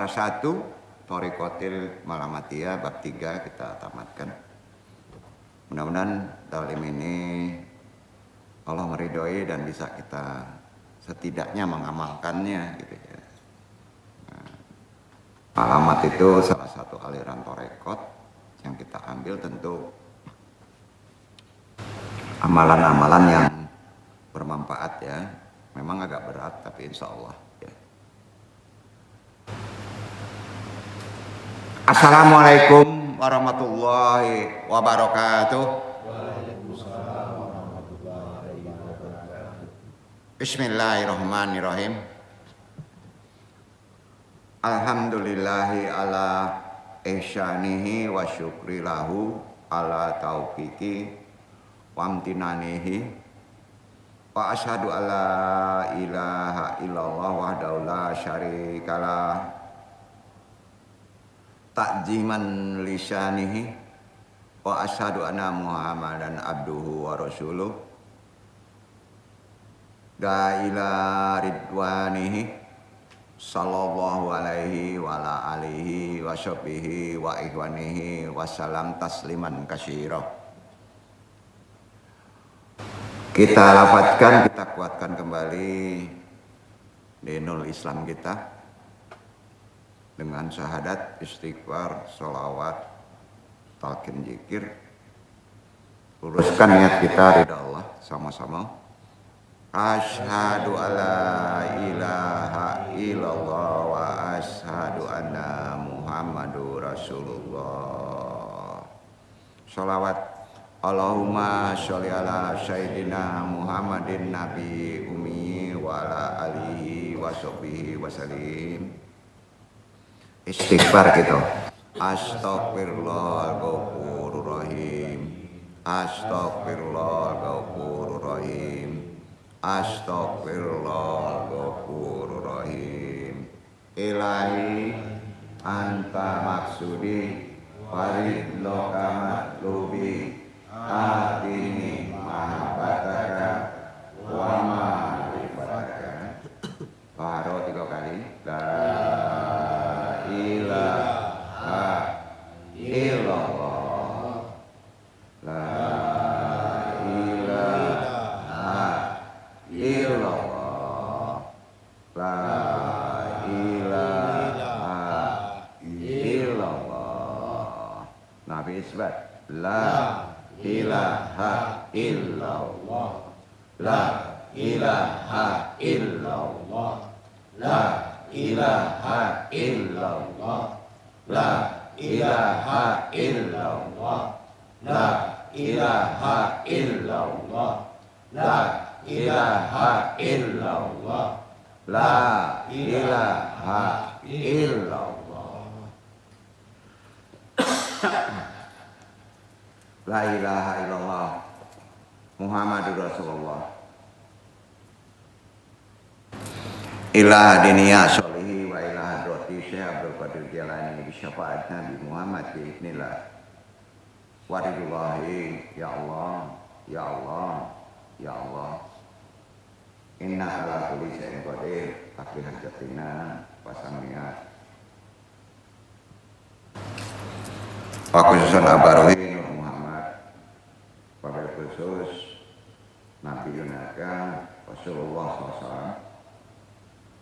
Nomor 1 Thariqatil Malamatiyah bab 3 kita tamatkan. Mudah-mudahan dalam ini Allah meridhoi dan bisa kita setidaknya mengamalkannya gitu ya. Alamat itu salah satu aliran Thariqat yang kita ambil, tentu amalan-amalan yang bermanfaat ya. Memang agak berat tapi insya Allah ya. Assalamualaikum warahmatullahi wabarakatuh. Waalaikumsalam warahmatullahi wabarakatuh. Bismillahirrahmanirrahim. Alhamdulillahi ala ihsanihi wa syukri lahu ala taufiqi wa amtinanihi. Wa asyhadu alla ilaha illallah wahdahu la syarikalah ta'ziman lisanihi wa asyhadu anna Muhammadan abduhu wa rasuluh da ila ridwanihi sallallahu alaihi wa ala alihi wa sahbihi wa ikhwanihi wa salam tasliman katsira. Kita lafadzkan, kita kuatkan kembali dinul Islam kita dengan syahadat, istighfar, sholawat, talqin zikir. Luruskan niat kita ridha Allah sama-sama. Asyhadu alla ilaha illallah wa asyhadu anna Muhammadur Rasulullah. Sholawat Allahumma sholli ala sayyidina Muhammadin nabi ummi wa ala alihi wa sahbihi wa salim. Istighfar gitu. Astaghfirullahal ghafurur rahim. Astaghfirullahal ghafurur rahim. Astaghfirullahal ghafurur rahim. Ilahi anta maksudi waridloka matlubi atini mahabbataka wa ma'rifataka. Faro 3 kali. La ilaha illallah. La ilaha illallah. La ilaha illallah. Nabi isbat. La ilaha illallah. La ilaha illallah. La ilaha illallah. La ilaha illallah. La ilaha illallah. La ilaha illallah. La ilaha illallah. La ilaha illallah Muhammadur Rasulullah. Ilah diniyah sholihi wa ilah droti Syekh Abdul Qadir Jalani bi syafaat Nabi Muhammad bi idznillah. Waridullahi ya Allah, ya Allah, ya Allah. Inna ala kulli syai'in qadir. Takbir hajatina wasamiat. Wa khususan abaruhi Nur Muhammad. Wabil khusus Nabi Yunaka Rasulullah SAW.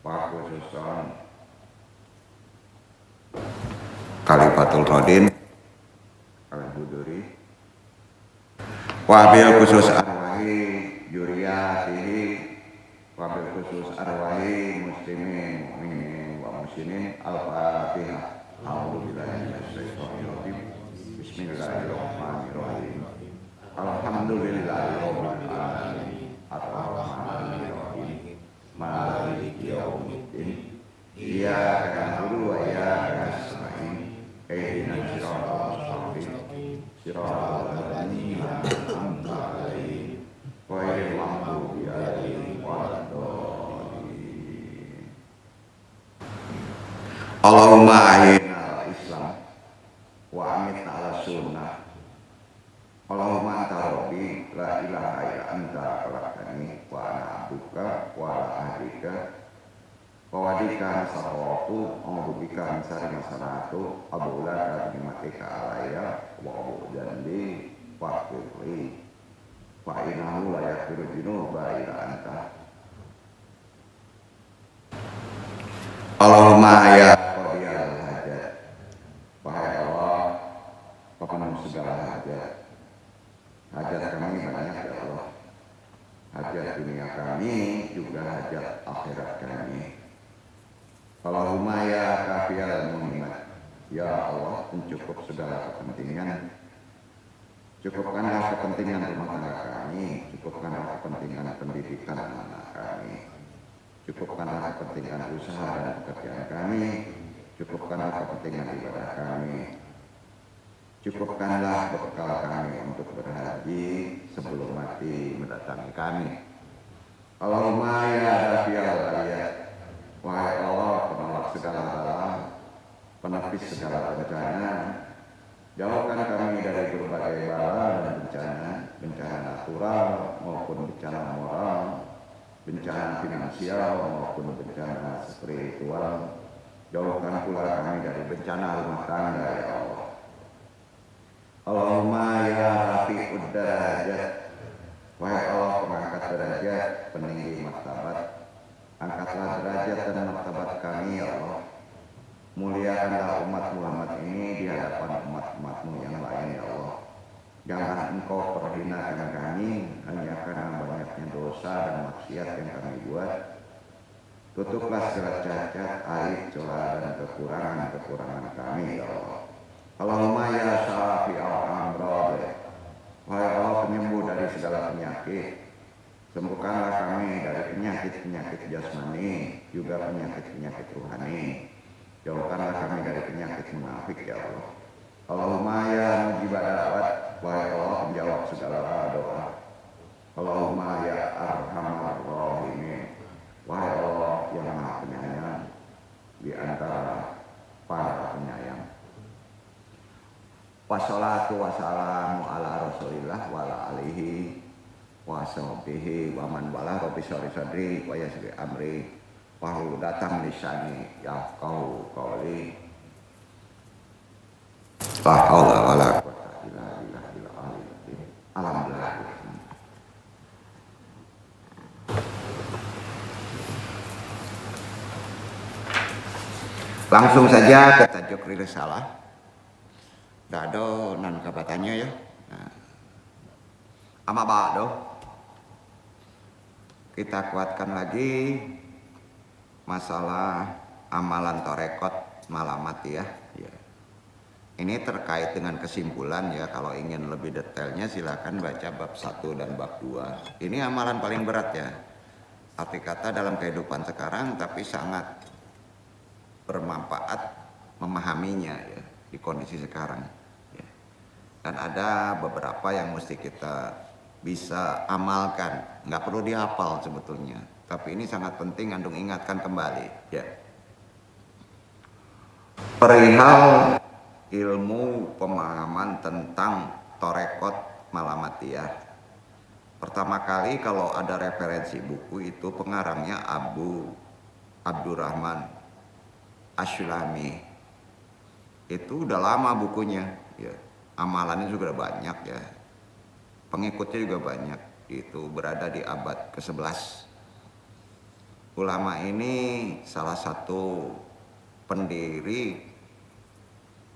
Wa khususan Khalifatul Rodin Al-Huduri. Wabil khusus arwahi juriyatihi. Wabil khusus arwahi muslimin mu'minin wa muslimin. Al-Fatihah. A'udzubillahi minasyaitonir rajim. Bismillahirrahmanirrahim. Alhamdulillahirabbil alamin. Ar-rahmanir rahim. Maliki yaumiddin. Iyyaka na'budu wa iyyaka nasta'in. Ihdinas siratal mustaqim. Siratal ladzina an'amta 'alaihim ghairil maghdubi 'alaihim waladdallin. Allahumma ahyina al-Islam wa amitna ala sunnah. Allahumma anta rabbi la ilaha illa anta khalaqtani wa ana abduka wa ala ahdika Fawadika nasaratu A'udzubika min syarri ma sana'tu Abu'laka binikmatika alayya wa abu'u dzambi faghfirli fa innahu la yaghfiru dzunuba illa anta. Allahumma ya qadiyal hajat, wahai Allah pemenuh segala hajat. Hajat kami banyak ya Allah, hajat dunia kami juga hajat akhirat kami. Allahumma ya kafiyal mu'minat, ya Allah mencukup segala kepentingan. Cukupkanlah kepentingan rumah tangga kami, cukupkanlah kepentingan pendidikan anak kami, cukupkanlah kepentingan usaha dan pekerjaan kami, cukupkanlah kepentingan ibadah kami, cukupkanlah bekal kami untuk berhaji sebelum mati mendatangi kami. Allahumma ya dafiyal baliyat, wahai Allah penolak segala bala, penepis segala bencana, jauhkan kami dari berbagai bala dan bencana, bencana natural maupun bencana moral, bencana finansial maupun bencana spiritual. Jauhkan pula kami dari bencana rumah tangga ya Allah. Allahumma ya rafi'ud darajat, wahai Allah pengangkat derajat, peninggi martabat, angkatlah derajat dan martabat kami ya Allah. Muliakanlah umat Muhammad ini di hadapan umat-umatmu yang lain ya Allah. Jangan engkau perhinakan kami hanya karena banyaknya dosa dan maksiat yang kami buat. Tutuplah segala cacat, aib, celah dan kekurangan kami ya Allah. Allahumma ya syafi al-amrad, wahai Allah penyembuh dari segala penyakit, sembuhkanlah kami dari penyakit-penyakit jasmani, juga penyakit-penyakit rohani. Jauhkanlah kami dari penyakit munafik ya Allah. Allahumma ya mujibad da'wat, wahai Allah penjawab segala doa. Allahumma ya arhamar rahimin, wahai Allah yang maha penyayang di antara para penyayang. Wassalatu wassalamu ala rasulillah wa ala alihi wa sahbihi wa man wala rabbi syari sadri wa yassir amri wahlul datang lisani yafqahu qawli. La haula wala quwwata illa billahil aliyyil azim. Alhamdulillah. Langsung saja ke tajuk risalah. Dado nan kabatannya ya. Nah. Ama ba'do. Kita kuatkan lagi masalah amalan torekot malamatiyah ya. Ini terkait dengan kesimpulan ya. Kalau ingin lebih detailnya silakan baca bab 1 dan bab 2. Ini amalan paling berat ya. Arti kata dalam kehidupan sekarang, tapi sangat bermanfaat memahaminya ya di kondisi sekarang ya. Dan ada beberapa yang mesti kita bisa amalkan, nggak perlu dihafal sebetulnya, tapi ini sangat penting untuk ingatkan kembali ya. Perihal ilmu pemahaman tentang torekot malamatiyah. Pertama kali kalau ada referensi buku itu pengarangnya Abu Abdurrahman Asyulami. Itu udah lama bukunya ya. Amalannya juga banyak ya. Pengikutnya juga banyak. Itu berada di abad ke-11. Ulama ini salah satu pendiri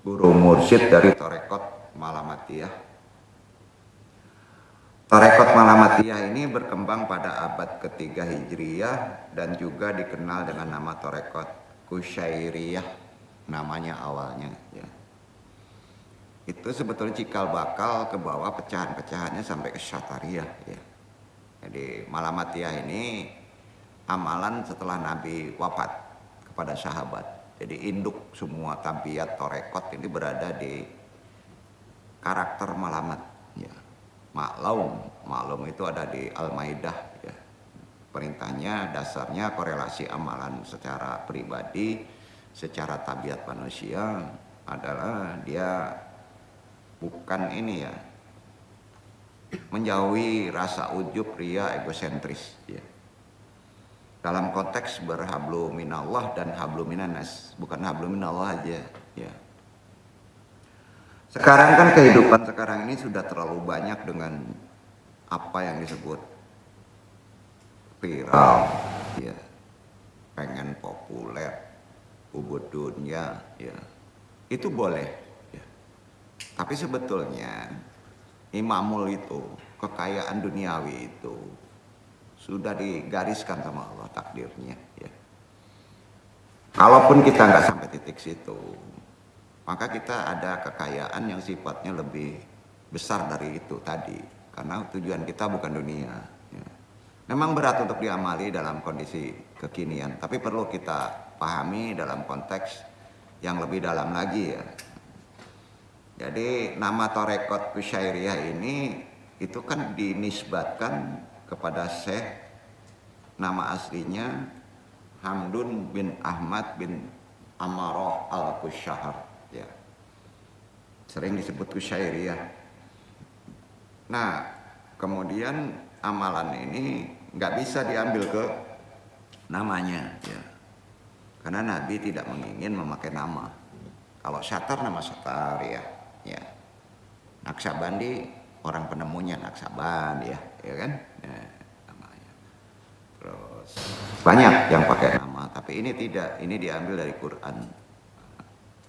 guru mursyid dari torekot malamatiyah. Torekot malamatiyah ini berkembang pada abad ke-3 Hijriyah dan juga dikenal dengan nama torekot Kusyairiyah, namanya awalnya ya. Itu sebetulnya cikal bakal ke bawah pecahan-pecahannya sampai ke Syatariyah ya. Jadi malamatiyah ini amalan setelah Nabi wafat kepada sahabat. Jadi induk semua tabiat torekot ini berada di karakter malamat ya. Maklum itu ada di Al-Maidah ya. Perintahnya dasarnya korelasi amalan secara pribadi, secara tabiat manusia adalah dia bukan ini ya, menjauhi rasa ujub, ria, egosentris ya. dalam konteks berhablu minallah dan hablu minanas, bukan hablu minallah aja ya. Sekarang kan kehidupan sekarang ini sudah terlalu banyak dengan apa yang disebut viral ya, pengen populer, ubud dunia ya, itu boleh ya. Tapi sebetulnya imamul itu, kekayaan duniawi itu sudah digariskan sama Allah takdirnya ya. Kalaupun kita nggak sampai titik situ, maka kita ada kekayaan yang sifatnya lebih besar dari itu tadi, karena tujuan kita bukan dunia ya. Memang berat untuk diamali dalam kondisi kekinian, tapi perlu kita pahami dalam konteks yang lebih dalam lagi ya. Jadi nama Tarekat Kusyairiyah ini itu kan dinisbatkan kepada Syekh, nama aslinya Hamdun bin Ahmad bin Amarah al-Qusyahar ya. Sering disebut Kusyairiyah. Nah, kemudian amalan ini nggak bisa diambil ke namanya ya. Karena Nabi tidak menginginkan memakai nama. Kalau Syatar nama Syatar ya. Ya. Naksabandi orang penemunya Naksaban ya kan? Ya, namanya. Terus banyak yang pakai nama, tapi ini tidak, ini diambil dari Quran.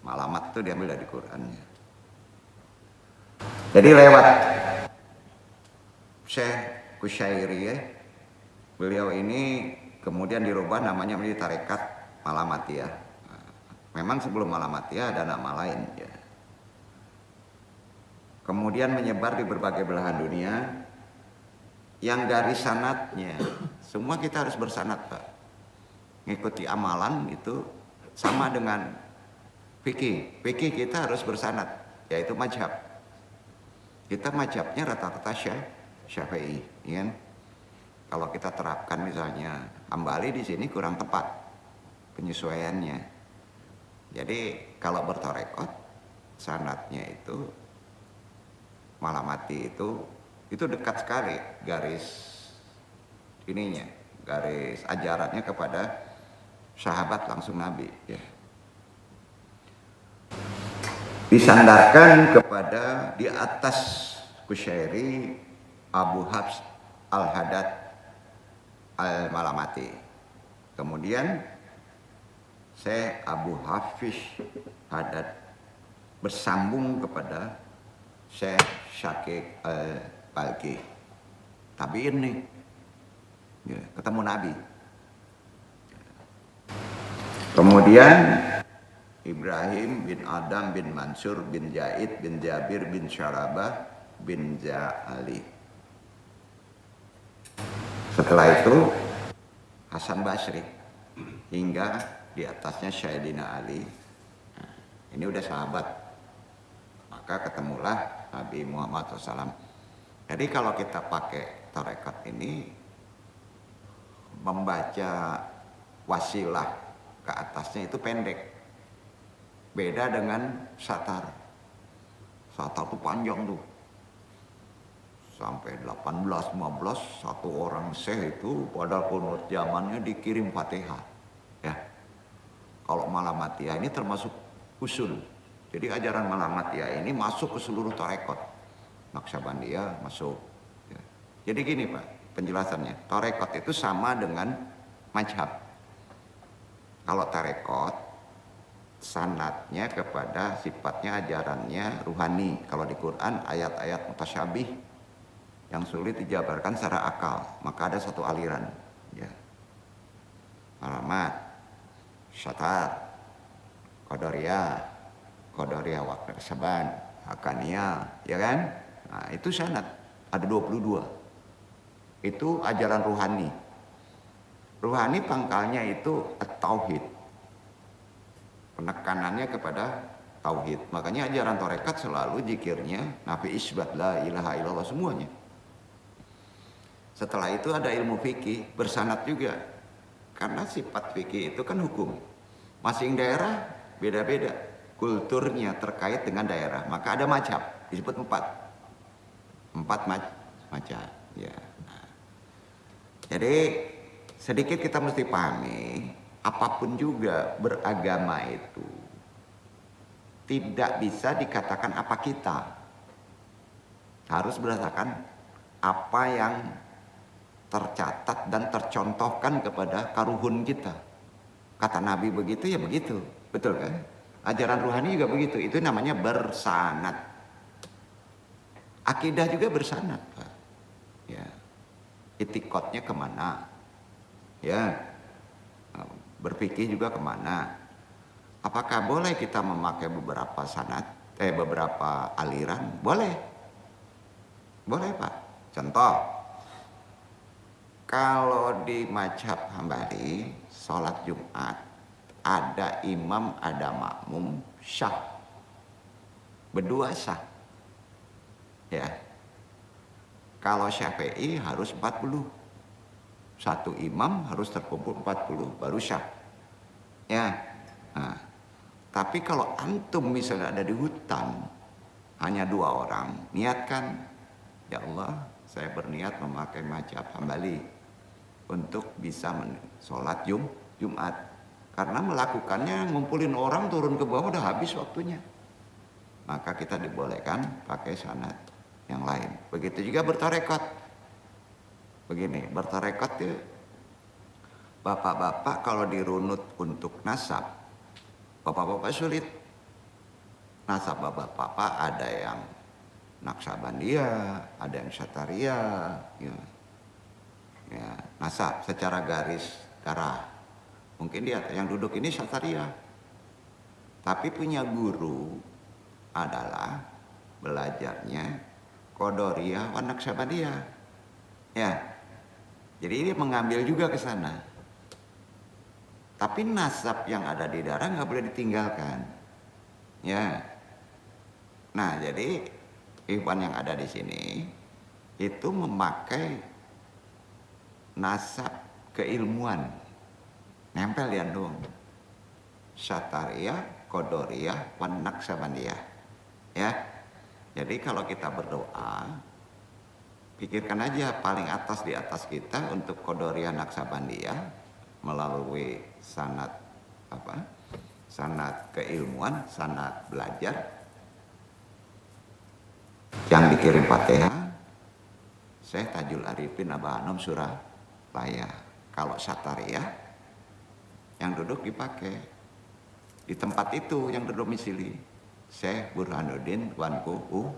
Malamat itu diambil dari Qurannya. Jadi lewat Syekh Kusyairiyah, beliau ini kemudian dirubah namanya menjadi Tarekat Malamatiyah. Memang sebelum Malamatiyah ada nama lain ya. Kemudian menyebar di berbagai belahan dunia. Yang garis sanatnya, semua kita harus bersanat Pak. Ngikuti amalan itu sama dengan fikih. Fikih kita harus bersanat, yaitu mazhab. Kita mazhabnya rata-rata Syafi'i, ya kan? Kalau kita terapkan misalnya Hambali di sini kurang tepat penyesuaiannya. Jadi kalau bertarekat sanatnya itu Malamati itu dekat sekali garis ininya, garis ajarannya kepada sahabat langsung Nabi ya. Disandarkan kepada di atas Kusyairi Abu Habs Al-Haddad Al-Malamati. Kemudian Syekh Abu Hafiz Haddad bersambung kepada Syekh Syakik Al-Balki. Tabiin nih ya, ketemu Nabi. Kemudian Ibrahim bin Adam bin Mansur bin Zaid bin Jabir bin Syarabah bin Ja'ali. Setelah itu Hasan Basri hingga di atasnya Sayyidina Ali. Nah, ini udah sahabat. Maka ketemulah Nabi Muhammad SAW. Jadi kalau kita pakai tarekat ini membaca wasilah ke atasnya itu pendek. Beda dengan Syatar. Syatar itu panjang tuh. Sampai 18-15 satu orang syekh itu pada kunut zamannya dikirim Fatihah. Ya. Kalau Malamatiyah ini termasuk usul. Jadi ajaran Malamatiyah ini masuk ke seluruh tarekat. Naksabandiyah masuk. Ya. Jadi gini Pak, penjelasannya. Tarekat itu sama dengan mazhab. Kalau tarekat, sanadnya kepada sifatnya ajarannya ruhani. Kalau di Quran ayat-ayat mutasyabih yang sulit dijabarkan secara akal, maka ada satu aliran. Ya. Malamat, Syatar, Qadariyah Waqt Saban, Hakaniyah, ya kan? Nah, itu sanad, ada 22. Itu ajaran ruhani. Ruhani pangkalnya itu at-tauhid. Penekanannya kepada tauhid. Makanya ajaran tarekat selalu zikirnya nafi isbat la ilaha illallah semuanya. Setelah itu ada ilmu fikih bersanad juga. Karena sifat fikih itu kan hukum. Masing daerah beda-beda. Kulturnya terkait dengan daerah. Maka ada mazhab, disebut 4 mazhab. Ya. Nah. Jadi sedikit kita mesti pahami, apapun juga beragama itu tidak bisa dikatakan apa kita. Harus berdasarkan apa yang tercatat dan tercontohkan kepada karuhun kita. Kata Nabi begitu ya begitu, betul kan? Ajaran ruhani juga begitu, itu namanya bersanad. Akidah juga bersanad, Pak. Ya, itikotnya kemana? Ya, berpikir juga kemana? Apakah boleh kita memakai beberapa sanad, beberapa aliran? Boleh, boleh Pak. Contoh, kalau di mazhab Hambali, sholat Jumat, ada imam, ada makmum, syah. Berdua sah. Ya. Kalau Syafi'i harus 40. Satu imam harus terkumpul 40, baru syah. Ya. Nah, tapi kalau antum misalnya ada di hutan, hanya 2 orang, niatkan, ya Allah, saya berniat memakai mazhab Hambali untuk bisa sholat Jumat. Karena melakukannya ngumpulin orang turun ke bawah udah habis waktunya. Maka kita dibolehkan pakai sanad yang lain. Begitu juga bertarekat. Begini, bertarekat itu bapak-bapak kalau dirunut untuk nasab, bapak-bapak sulit. Nasab bapak-bapak ada yang Naksabandia, ada yang Syataria, ya, nasab secara garis darah. Mungkin dia yang duduk ini Syataria, tapi punya guru adalah belajarnya Qadariyah wa Naksabandia. Ya, jadi dia mengambil juga ke sana. Tapi nasab yang ada di darah nggak boleh ditinggalkan. Ya, nah jadi ikhwan yang ada di sini itu memakai nasab keilmuan, nempel dia dong. Syataria, Qadariyah, wan Naksabandia. Ya. Jadi kalau kita berdoa, pikirkan aja paling atas di atas kita untuk Qadariyah Naksabandia melalui sanad apa? Sanad keilmuan, sanad belajar. Yang dikirim Fatihah, Syekh Tajul Arifin Abah Anom Surabaya. Kalau Syataria, yang duduk dipakai di tempat itu yang berdomisili Syekh Burhanuddin Tuanku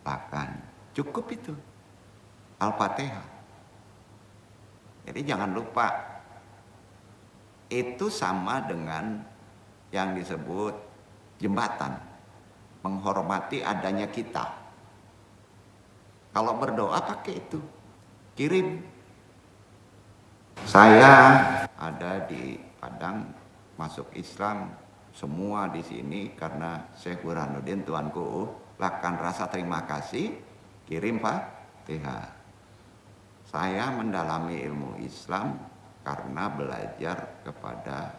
Lakan. Cukup itu Al-Fatihah. Jadi jangan lupa, itu sama dengan yang disebut jembatan, menghormati adanya kita. Kalau berdoa pakai itu, kirim. Saya ada di Padang, masuk Islam, semua di sini karena Syekh Burhanuddin Tuanku Lakan, rasa terima kasih, kirim Fatihah. Saya mendalami ilmu Islam karena belajar kepada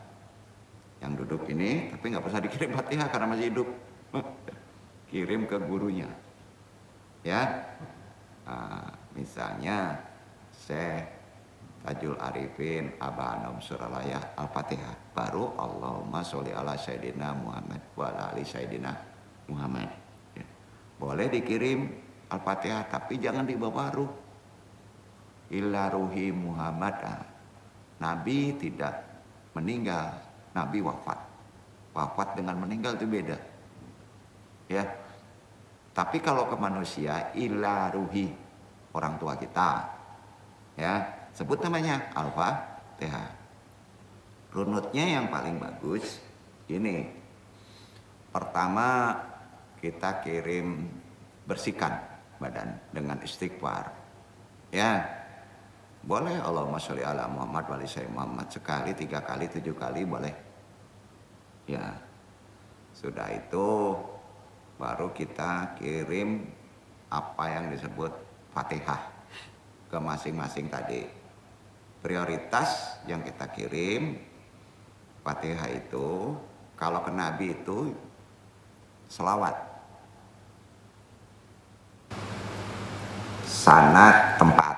yang duduk ini, tapi nggak usah dikirim Fatihah karena masih hidup. Kirim ke gurunya. Ya. Misalnya Syekh Tajul Arifin Abah Anom Surabaya Al-Fatihah, baru Allahumma sholli ala Sayyidina Muhammad wa ala ali Sayyidina Muhammad. Ya. Boleh dikirim Al-Fatihah, tapi jangan dibawa ruh. Illa ruhi Muhammad. Nabi tidak meninggal, Nabi wafat. Wafat dengan meninggal itu beda. Ya. Tapi kalau ke manusia, illa ruhi, orang tua kita. Ya, sebut namanya Al-Fatihah. Runutnya yang paling bagus ini. Pertama, kita kirim, bersihkan badan dengan istighfar. Ya, boleh Allahumma sholli ala Muhammad wa ali sayyidina Muhammad sekali, 3 kali, 7 kali boleh. Ya, sudah itu baru kita kirim apa yang disebut Fatihah ke masing-masing tadi. Prioritas yang kita kirim Fatihah itu, kalau ke Nabi itu selawat. Sanad tempat,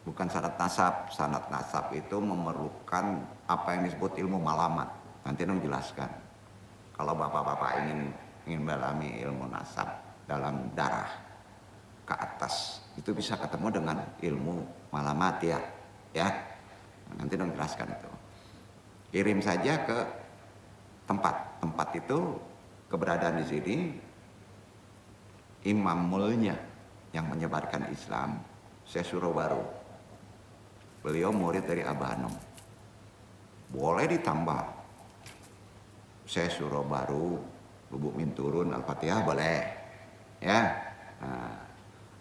bukan dengan sanad nasab. Sanad nasab itu memerlukan apa yang disebut ilmu malamat. Nanti dong jelaskan. Kalau bapak-bapak ingin mendalami ilmu nasab dalam darah ke atas, itu bisa ketemu dengan ilmu malamat ya. Nanti dong jelaskan itu. Kirim saja ke tempat. Tempat itu keberadaan di sini Imam Mulnya yang menyebarkan Islam, Syekh Surobaru. Beliau murid dari Abah Anom. Boleh ditambah Syekh Surobaru, Lubuk Minturun, Al-Fatihah boleh, ya. Nah,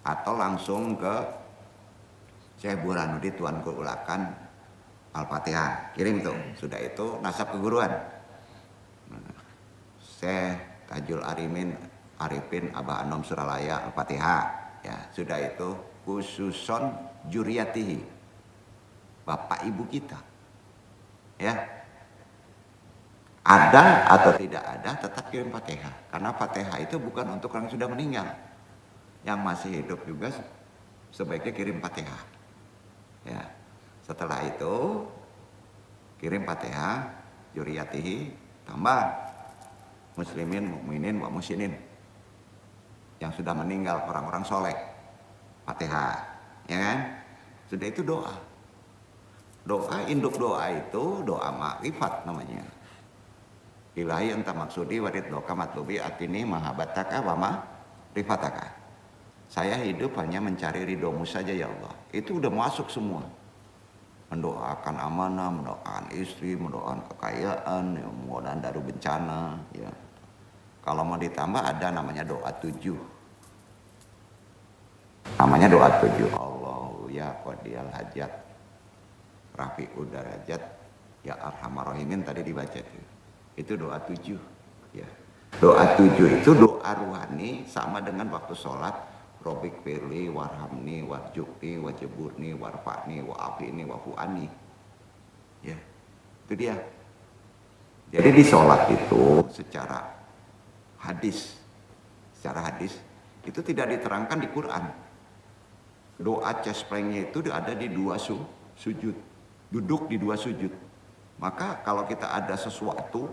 atau langsung ke Syekh Burhanuddin Tuan Guru Ulakan Al-Fatihah, kirim tuh. Sudah itu nasab keguruan. Syekh Tajul Arifin Abah Anom Suralaya Al-Fatihah, ya. Sudah itu khususon juriyatihi, bapak ibu kita, ya. Ada atau tidak ada tetap kirim Fatihah, karena Fatihah itu bukan untuk orang yang sudah meninggal. Yang masih hidup juga sebaiknya kirim Fatihah, ya. Setelah itu kirim Fatihah juriyatihi, tambah muslimin, mukminin, wa musinin yang sudah meninggal, orang-orang soleh, Fatihah, ya kan? Sudah itu doa. Doa, induk doa itu doa makrifat namanya. Ilahi anta maksudi warid doka matlubi atini mahabataka wa rifataka. Saya hidup hanya mencari ridhomu saja ya Allah. Itu udah masuk semua. Mendoakan amanah, mendoakan istri, mendoakan kekayaan, ya, mendoakan dari bencana, ya. Kalau mau ditambah ada namanya doa 7. Namanya doa 7. Allahu ya qadiyal hajat, rafi'ud darajat, ya arhamar rahimin tadi dibaca itu. Itu doa 7, ya. Doa 7 itu doa ruhani sama dengan waktu sholat. Robik firli warhamni warjukni wajeburni warfa'ni wa'afini wafu'ani, ya. Itu dia. Jadi di sholat itu secara hadis itu tidak diterangkan di Quran. Doa cesprengnya itu ada di 2 sujud, duduk di 2 sujud. Maka kalau kita ada sesuatu,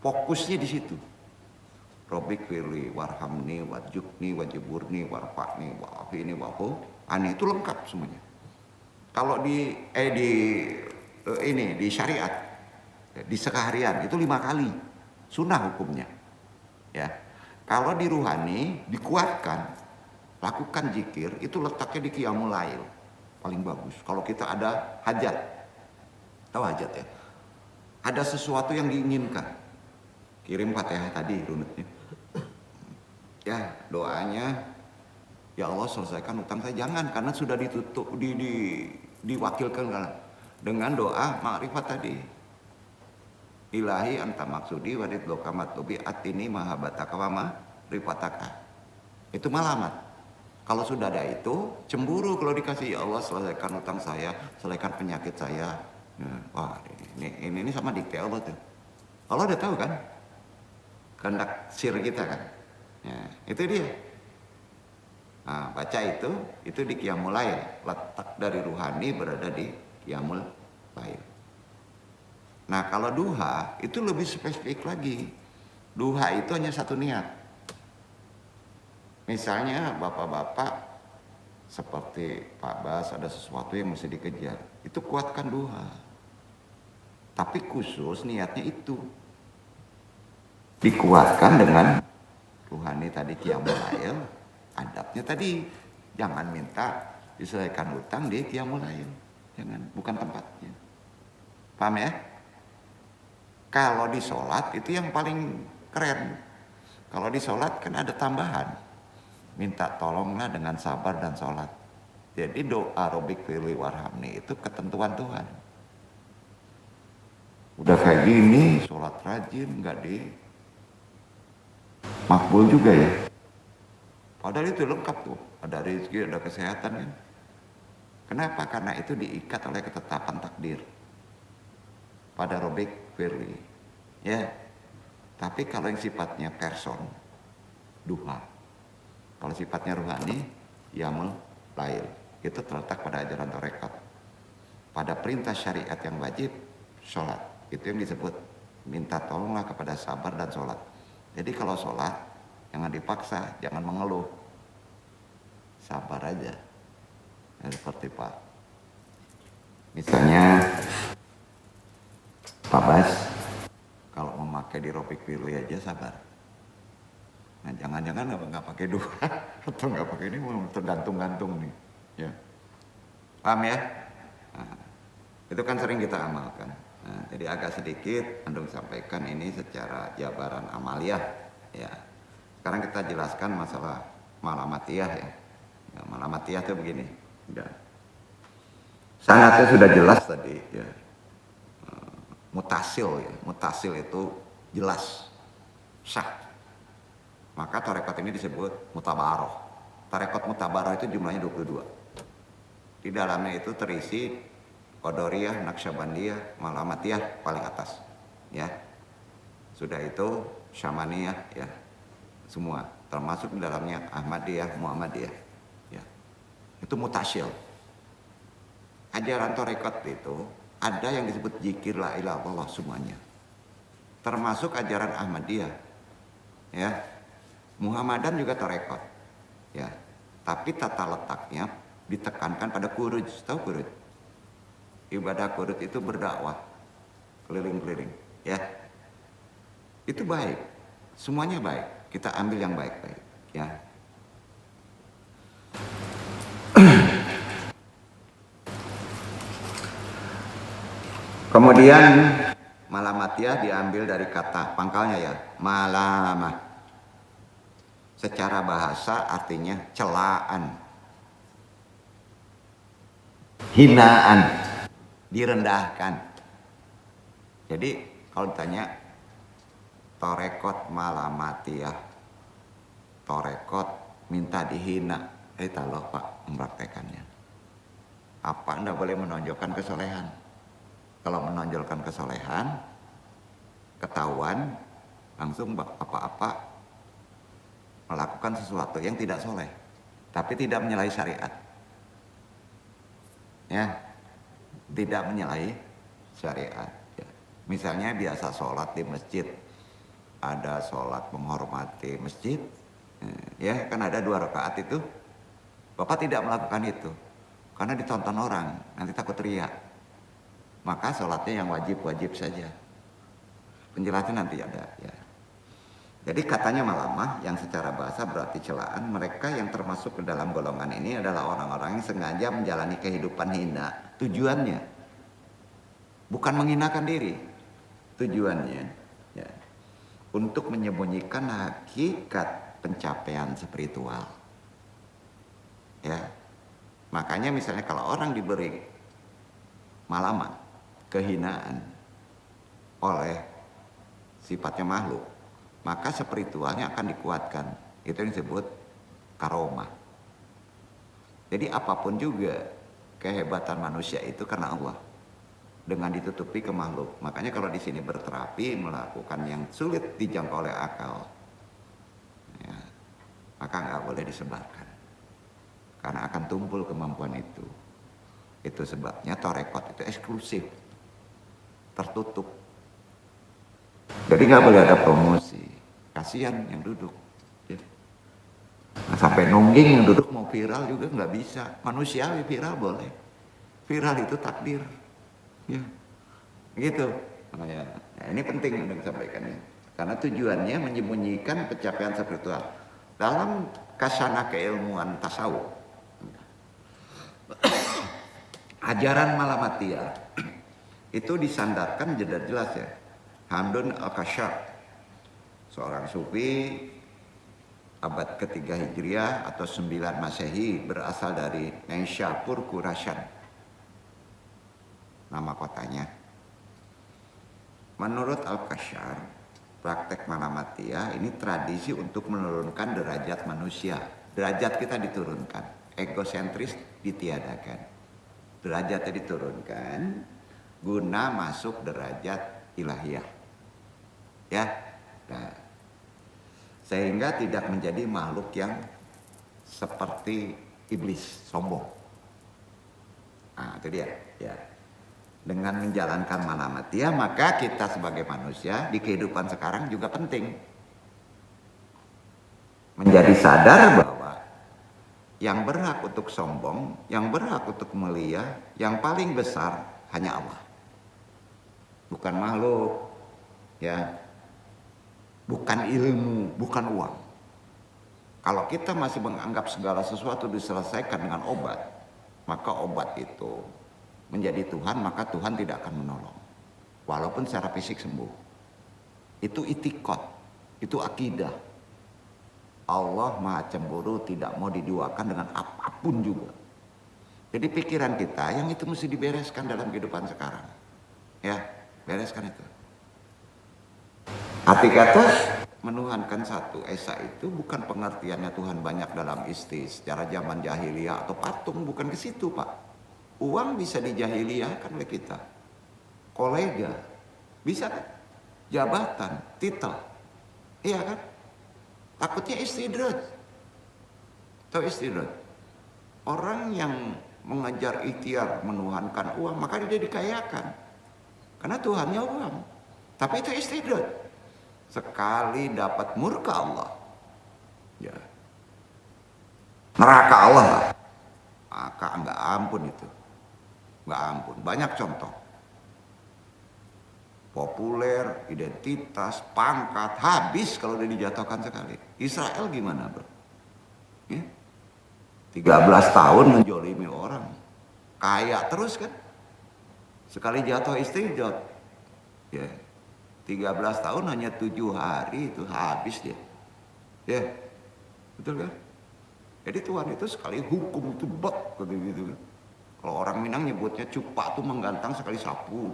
fokusnya di situ. Robik firli warhamni warjukni wajeburni warfa'ni wa'afini wa'fu'ani, itu lengkap semuanya. Kalau di syariat, di sekeharian itu 5 kali sunnah hukumnya, ya. Kalau di ruhani dikuatkan, lakukan zikir, itu letaknya di qiyamul lail paling bagus. Kalau kita ada hajat, tahu hajat ya, ada sesuatu yang diinginkan, kirim Fatihah tadi runutnya, ya. Doanya, ya Allah selesaikan utang saya, jangan, karena sudah ditutup diwakilkan dengan doa makrifat tadi. Ilahi anta maksudi wadid lokamat tubi atini mahabataka wa rifataka. Itu malamat. Kalau sudah ada itu, cemburu kalau dikasih, ya Allah selesaikan utang saya, selesaikan penyakit saya. Nah, wah, ini sama dikte Allah tuh. Allah udah tahu kan kehendak sir kita kan. Ya, itu dia. Nah, baca itu di qiyamul lail. Letak dari ruhani berada di qiyamul lail. Nah, kalau duha itu lebih spesifik lagi. Duha itu hanya satu niat. Misalnya bapak-bapak seperti Pak Bas ada sesuatu yang mesti dikejar, itu kuatkan duha. Tapi khusus niatnya itu dikuatkan dengan ruhani tadi qiyamul lail. Adabnya tadi jangan minta diselesaikan hutang di qiyamul lail. Jangan, bukan tempatnya. Paham ya? Kalau di sholat itu yang paling keren. Kalau di sholat kan ada tambahan, minta tolonglah dengan sabar dan sholat. Jadi doa robik firli warhamni itu ketentuan Tuhan. Udah kayak gini, sholat rajin nggak di makbul juga ya. Padahal itu lengkap tuh, ada rezeki, ada kesehatan kan. Kenapa? Karena itu diikat oleh ketetapan takdir pada robik firli, ya. Tapi kalau yang sifatnya person, duha. Kalau sifatnya ruhani, qiyamul lail, itu terletak pada ajaran tarekat. Pada perintah syariat yang wajib, sholat. Itu yang disebut minta tolonglah kepada sabar dan sholat. Jadi kalau sholat, jangan dipaksa, jangan mengeluh. Sabar aja. Ya, seperti Pak. Misalnya, Pak Bas, kalau memakai di ropik pilu aja sabar. Nah, jangan-jangan nggak pakai dua atau nggak pakai ini mau tergantung-gantung nih, ya. Paham ya? Nah, itu kan sering kita amalkan. Nah, jadi agak sedikit Andung sampaikan ini secara jabaran amaliyah, ya. Sekarang kita jelaskan masalah malamatiyah ya. Ya, malamatiyah itu begini. Ya. Sangatnya sudah jelas tadi, ya. Mutasil ya, mutasil itu jelas, sah. Maka tarekat ini disebut mutabaroh. Tarekat mutabaroh itu jumlahnya 22. Di dalamnya itu terisi Qadariyah, Naqsyabandiyah, Malamatiyah paling atas. Ya. Sudah itu Syamaniyah ya. Semua termasuk di dalamnya Ahmadiyah, Muhammadiyah. Ya. Itu mutasil. Ajaran tarekat itu ada yang disebut zikir la ilaha illallah semuanya. Termasuk ajaran Ahmadiyah. Ya. Muhammadan juga tarekat, ya. Tapi tata letaknya ditekankan pada kuruj, tahu kuruj? Ibadah kuruj itu berdakwah, keliling-keliling, ya. Itu baik, semuanya baik. Kita ambil yang baik-baik, ya. Kemudian malamatiyah diambil dari kata pangkalnya ya, malamah. Secara bahasa artinya celaan, hinaan, direndahkan. Jadi kalau ditanya torekot malamatiyah, torekot minta dihina, loh Pak mempraktekannya. Apa Anda boleh menonjolkan kesolehan? Kalau menonjolkan kesolehan, ketahuan langsung apa-apa melakukan sesuatu yang tidak soleh, tapi tidak menyalahi syariat, ya, tidak menyalahi syariat. Ya. Misalnya biasa sholat di masjid, ada sholat menghormati masjid, ya kan ada 2 rakaat itu, Bapak tidak melakukan itu, karena ditonton orang, nanti takut riya, maka sholatnya yang wajib-wajib saja. Penjelasan nanti ada, ya. Jadi katanya malamah yang secara bahasa berarti celaan. Mereka yang termasuk ke dalam golongan ini adalah orang-orang yang sengaja menjalani kehidupan hina. Tujuannya bukan menghinakan diri. Tujuannya ya, untuk menyembunyikan hakikat pencapaian spiritual. Ya. Makanya misalnya kalau orang diberi malamah, kehinaan oleh sifatnya makhluk, maka spiritualnya akan dikuatkan. Itu yang disebut karomah. Jadi apapun juga kehebatan manusia itu karena Allah, dengan ditutupi ke makhluk. Makanya kalau di sini berterapi melakukan yang sulit dijangkau oleh akal, ya, maka nggak boleh disebarkan, karena akan tumpul kemampuan itu. Itu sebabnya tarekat itu eksklusif, tertutup. Jadi nggak boleh ada promosi. Kasihan yang duduk, ya. Nah, sampai nungging yang duduk mau viral juga nggak bisa. Manusiawi viral boleh, viral itu takdir, ya, gitu. Nah, ya. Nah, ini penting untuk disampaikannya, karena tujuannya menyembunyikan pencapaian spiritual dalam kasana keilmuan tasawuf. Ajaran malamatiyah itu disandarkan jelas ya. Hamdun al-Kashaf, seorang sufi abad ketiga Hijriah atau 9 Masehi, berasal dari Naishapur Khurasan, nama kotanya. Menurut Al-Kashar, praktek malamatiyah ini tradisi untuk menurunkan derajat manusia. Derajat kita diturunkan, egosentris ditiadakan. Derajatnya diturunkan guna masuk derajat ilahiyah. Ya. Nah, sehingga tidak menjadi makhluk yang seperti iblis, sombong. Nah, itu dia. Ya. Dengan menjalankan malamatiyah, maka kita sebagai manusia di kehidupan sekarang juga penting menjadi sadar bahwa yang berhak untuk sombong, yang berhak untuk mulia, yang paling besar hanya Allah. Bukan makhluk, ya, bukan ilmu, bukan uang. Kalau kita masih menganggap segala sesuatu diselesaikan dengan obat, maka obat itu menjadi Tuhan, maka Tuhan tidak akan menolong. Walaupun secara fisik sembuh. Itu itikad, itu akidah. Allah Maha Cemburu, tidak mau diduakan dengan apapun juga. Jadi pikiran kita yang itu mesti dibereskan dalam kehidupan sekarang. Ya, bereskan itu. Arti kata menuhankan satu esa itu bukan pengertiannya Tuhan banyak dalam secara zaman jahiliyah atau patung, bukan ke situ, Pak. Uang bisa dijahiliyahkan oleh kita. Kolega, bisa kan? Jabatan, titel. Iya kan? Takutnya istidraj. Tahu istidraj? Orang yang mengejar ikhtiar menuhankan uang, maka dia dikayakan. Karena Tuhannya uang. Tapi itu istidraj. Sekali dapat murka Allah, ya, neraka Allah, maka nggak ampun itu. Nggak ampun, banyak contoh. Populer, identitas, pangkat, habis kalau udah dijatuhkan sekali. Israel gimana, bro? Ya? 13 tahun menjolimi orang. Kaya terus kan? Sekali jatuh istri, ya. 13 tahun hanya 7 hari itu habis dia. Ya, betul kan? Jadi Tuhan itu sekali hukum itu bek gitu kan. Kalau orang Minang nyebutnya cupak tuh menggantang sekali sapu.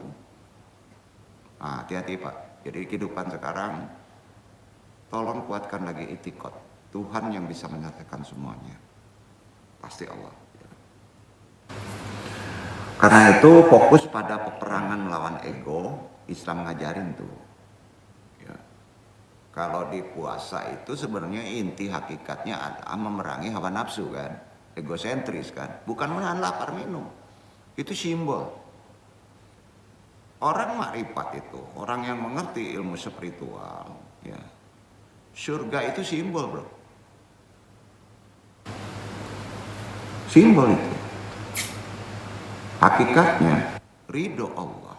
Nah, hati-hati Pak. Jadi kehidupan sekarang tolong kuatkan lagi itikad. Tuhan yang bisa menyelesaikan semuanya. Pasti Allah. Karena itu fokus pada peperangan melawan ego, Islam ngajarin tuh. Ya. Kalau di puasa itu sebenarnya inti hakikatnya adalah memerangi hawa nafsu kan. Egosentris kan, bukan menahan lapar minum. Itu simbol. Orang makrifat itu, orang yang mengerti ilmu spiritual, ya. Surga itu simbol, bro. Simbol itu. Hakikatnya ridho Allah.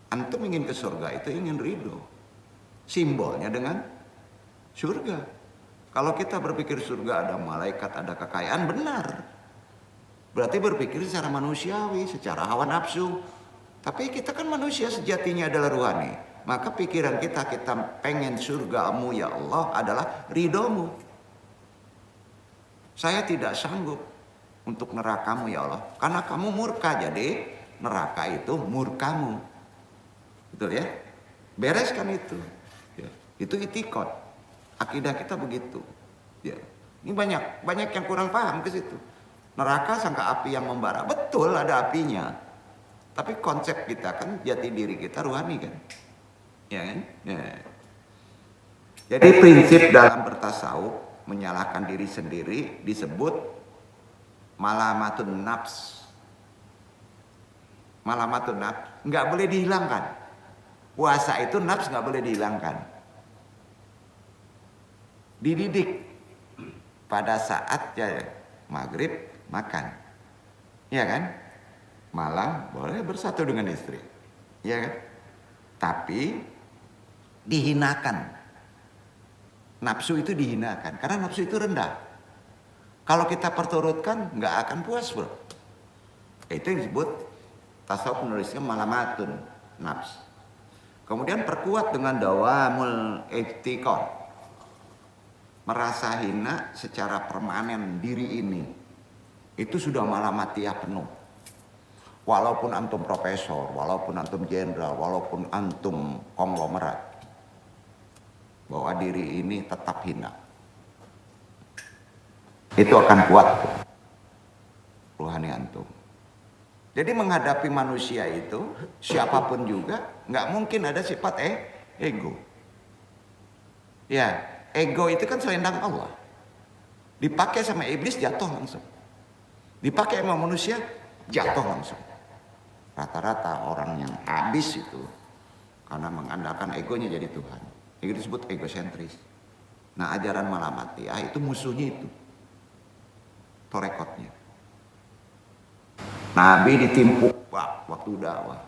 Antum ingin ke surga itu ingin ridho. Simbolnya dengan surga. Kalau kita berpikir surga ada malaikat, ada kekayaan, benar. Berarti berpikir secara manusiawi, secara hawa nafsu. Tapi kita kan manusia sejatinya adalah rohani. Maka pikiran kita pengen surgamu ya Allah adalah ridhomu. Saya tidak sanggup untuk nerakamu ya Allah. Karena kamu murka, jadi neraka itu murkamu. Betul ya? Bereskan itu. Ya. Itu itikad. Akidah kita begitu. Ya. Ini banyak yang kurang paham ke situ. Neraka sangka api yang membara. Betul ada apinya. Tapi konsep kita kan jati diri kita rohani kan. Ya kan? Ya. Jadi prinsip dalam bertasawuf menyalahkan diri sendiri disebut malamatun nafs. Malamatun nafs nggak boleh dihilangkan. Puasa itu nafs nggak boleh dihilangkan. Dididik pada saat ya maghrib makan, ya kan? Malam boleh bersatu dengan istri, ya kan? Tapi dihinakan, nafsu itu dihinakan karena nafsu itu rendah. Kalau kita perturutkan nggak akan puas, bro. Itu yang disebut tasawuf menulisnya malamatun nafs. Kemudian perkuat dengan dawamul iftikor. Merasa hina secara permanen diri ini itu sudah malamatiyah penuh. Walaupun antum profesor, walaupun antum jenderal, walaupun antum konglomerat, bahwa diri ini tetap hina. Itu akan kuat rohani antum. Jadi menghadapi manusia itu siapapun juga nggak mungkin ada sifat ego. Ya. Ego itu kan selendang Allah. Dipakai sama iblis jatuh langsung. Dipakai sama manusia jatuh langsung. Rata-rata orang yang habis itu karena mengandalkan egonya jadi Tuhan. Itu disebut egosentris. Nah, ajaran Malamatiyah itu musuhnya itu. Torekotnya. Nabi ditimpuk waktu dakwah.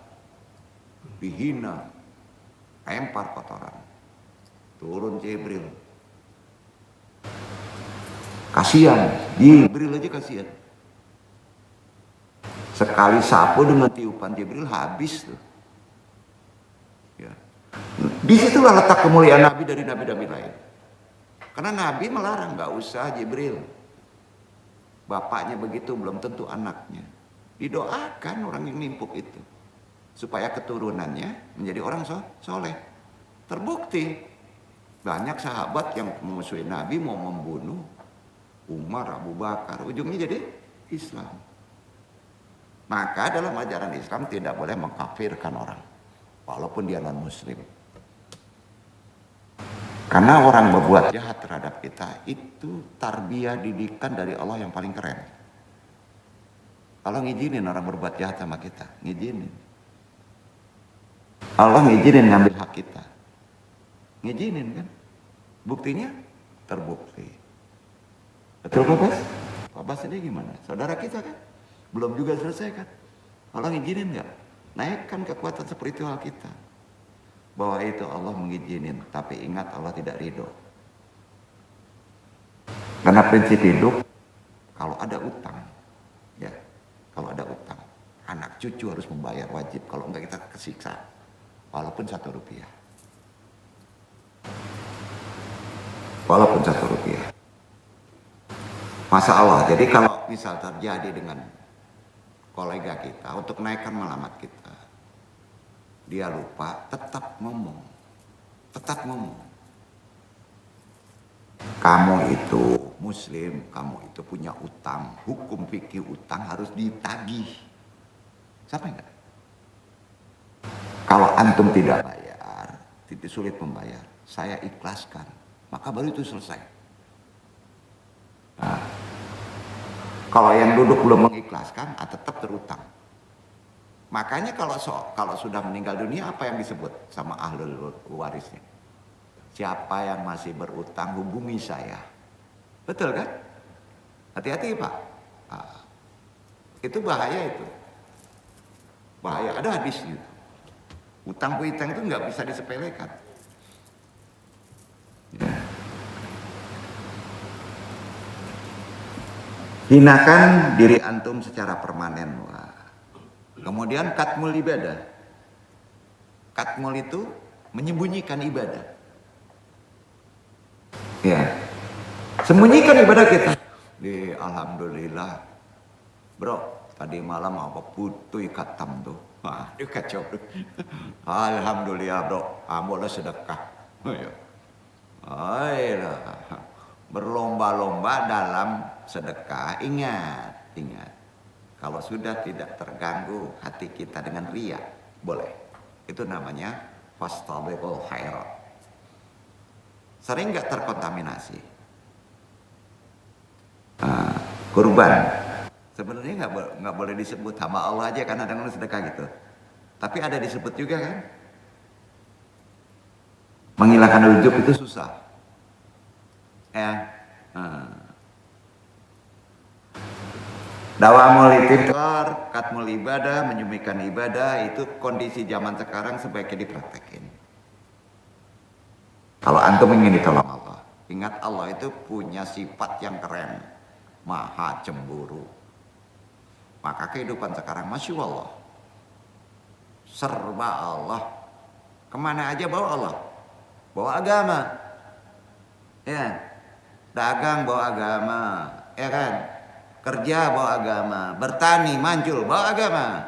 Dihina. Lempar kotoran. Turun Jibril. Kasihan. Jibril aja kasihan. Sekali sapu dengan tiupan Jibril habis tuh. Ya. Di situlah letak kemuliaan Nabi dari nabi-nabi lain. Karena Nabi melarang nggak usah Jibril. Bapaknya begitu belum tentu anaknya. Didoakan orang yang nimpuk itu supaya keturunannya menjadi orang soleh. Terbukti banyak sahabat yang memusuhi Nabi mau membunuh Umar, Abu Bakar, ujungnya jadi Islam. Maka dalam ajaran Islam tidak boleh mengkafirkan orang walaupun dia non muslim. Karena orang berbuat jahat terhadap kita itu tarbiyah didikan dari Allah yang paling keren. Allah ngizinin orang berbuat jahat sama kita, ngizinin. Allah ngizinin ngambil hak kita, ngizinin kan? Buktinya terbukti. Betul Pak Bas? Pak Bas ini gimana? Saudara kita kan? Belum juga selesai kan? Allah ngizinin nggak? Naikkan kekuatan spiritual kita. Bahwa itu Allah mengizinin, tapi ingat Allah tidak ridho. Karena prinsip hidup, kalau ada utang, ya, kalau ada utang, anak cucu harus membayar wajib. Kalau enggak kita kesiksa, walaupun 1 rupiah. Walaupun 1 rupiah. Masalah. Jadi kalau misal terjadi dengan kolega kita untuk naikkan malamat kita, dia lupa, tetap ngomong. Kamu itu muslim, kamu itu punya utang. Hukum fikih utang harus ditagih. Sampai enggak? Kalau antum tidak bayar, tidak sulit membayar, saya ikhlaskan. Maka baru itu selesai. Nah, kalau yang duduk belum mengikhlaskan, tetap terutang. Makanya kalau sudah meninggal dunia apa yang disebut sama ahlul warisnya? Siapa yang masih berutang hubungi saya. Betul kan? Hati-hati Pak. Nah, itu bahaya itu. Bahaya, ada hadisnya. Utang piutang itu nggak bisa disepelekan. Ya. Hinakan diri antum secara permanen. Wah. Kemudian katmul ibadah. Katmul itu menyembunyikan ibadah. Ya. Sembunyikan ibadah kita. Alhamdulillah. Bro, tadi malam apa putui katam tuh. Wah, itu kacau. Alhamdulillah bro, amulah sedekah. Ayolah. Berlomba-lomba dalam sedekah. Ingat. Kalau sudah tidak terganggu hati kita dengan riya, boleh. Itu namanya fastabiqul khairat. Sering nggak terkontaminasi. Kurban. Sebenarnya nggak boleh disebut sama Allah aja karena dengan sedekah gitu. Tapi ada disebut juga kan. Menghilangkan ujub itu susah. Ya. Dawamul itikar, katmul ibadah, menyembunyikan ibadah, itu kondisi zaman sekarang sebaiknya dipraktekin. Kalau antum ingin ditolong Allah, ingat Allah itu punya sifat yang keren, maha cemburu. Maka kehidupan sekarang, Masya Allah, serba Allah. Kemana aja bawa Allah, bawa agama, ya, dagang bawa agama, ya kan? Kerja bawa agama, bertani, manjul bawa agama.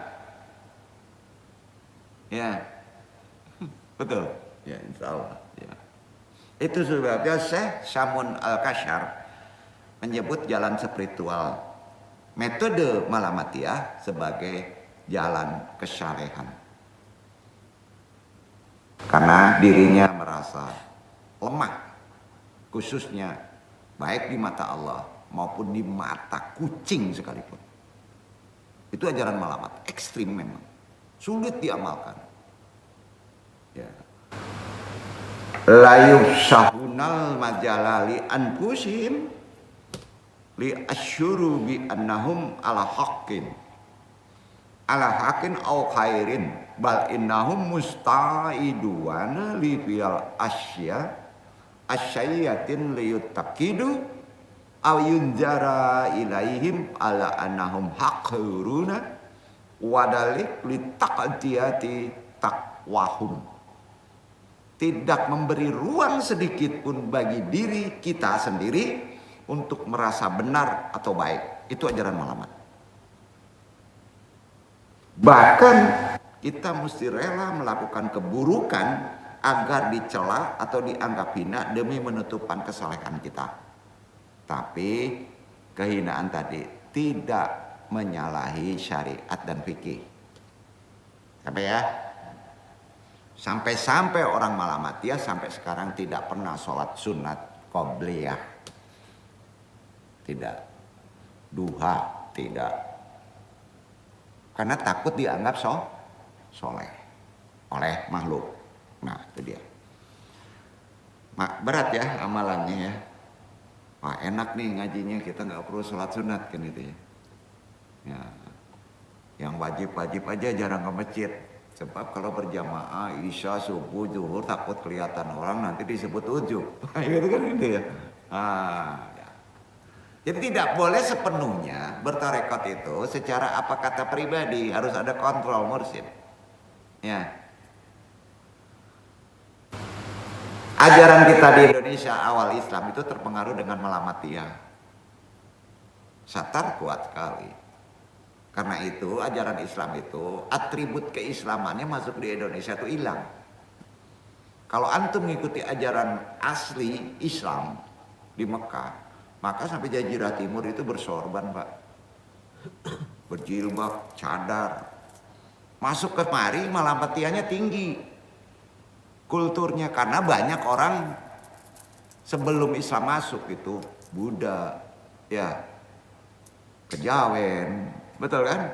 Ya. Betul. Ya, insya Allah. Ya. Itu sebabnya Syekh Samun Al-Kasyar menyebut jalan spiritual metode Malamatiyah sebagai jalan kesyalehan. Karena dirinya merasa lemah, khususnya baik di mata Allah maupun di mata kucing sekalipun. Itu ajaran malamat, ekstrim memang, sulit diamalkan. Ya. Layuh sahunal majalali anfusim li asyuru bi annahum ala haqqin au khairin bal innahum musta'iduwana li fil asyayatin liyutakidu aw yunjara ilaihim ala annahum haquruna wadalik li taqdiyati taqwahum. Tidak memberi ruang sedikit pun bagi diri kita sendiri untuk merasa benar atau baik. Itu ajaran malamat. Bahkan kita mesti rela melakukan keburukan agar dicela atau dianggap hina demi menutupan kesalehan kita. Tapi kehinaan tadi tidak menyalahi syariat dan fikih. Sampai ya? Sampai-sampai orang Malamatiyah sampai sekarang tidak pernah sholat sunat qobliyah. Tidak. Duha, tidak. Karena takut dianggap soleh oleh makhluk. Nah, itu dia. Berat ya amalannya ya. Wah, enak nih ngajinya, kita nggak perlu sholat sunat kan itu ya. Ya. Yang wajib-wajib aja jarang ke masjid. Sebab kalau berjamaah isya, subuh, zuhur takut kelihatan orang nanti disebut ujub. Gitu kan itu ya. Ya. Jadi tidak boleh sepenuhnya bertarekat itu secara apa kata pribadi, harus ada kontrol mursyid. Ya. Ajaran kita di Indonesia awal Islam itu terpengaruh dengan Malamatiyah. Satar kuat sekali. Karena itu ajaran Islam itu atribut keislamannya masuk di Indonesia itu hilang. Kalau antum mengikuti ajaran asli Islam di Mekah, maka sampai Jazirah Timur itu bersorban, Pak. Berjilbab, cadar. Masuk ke mari Malamatiyahnya tinggi. Kulturnya karena banyak orang sebelum Islam masuk itu Buddha, ya, kejawen, betul kan?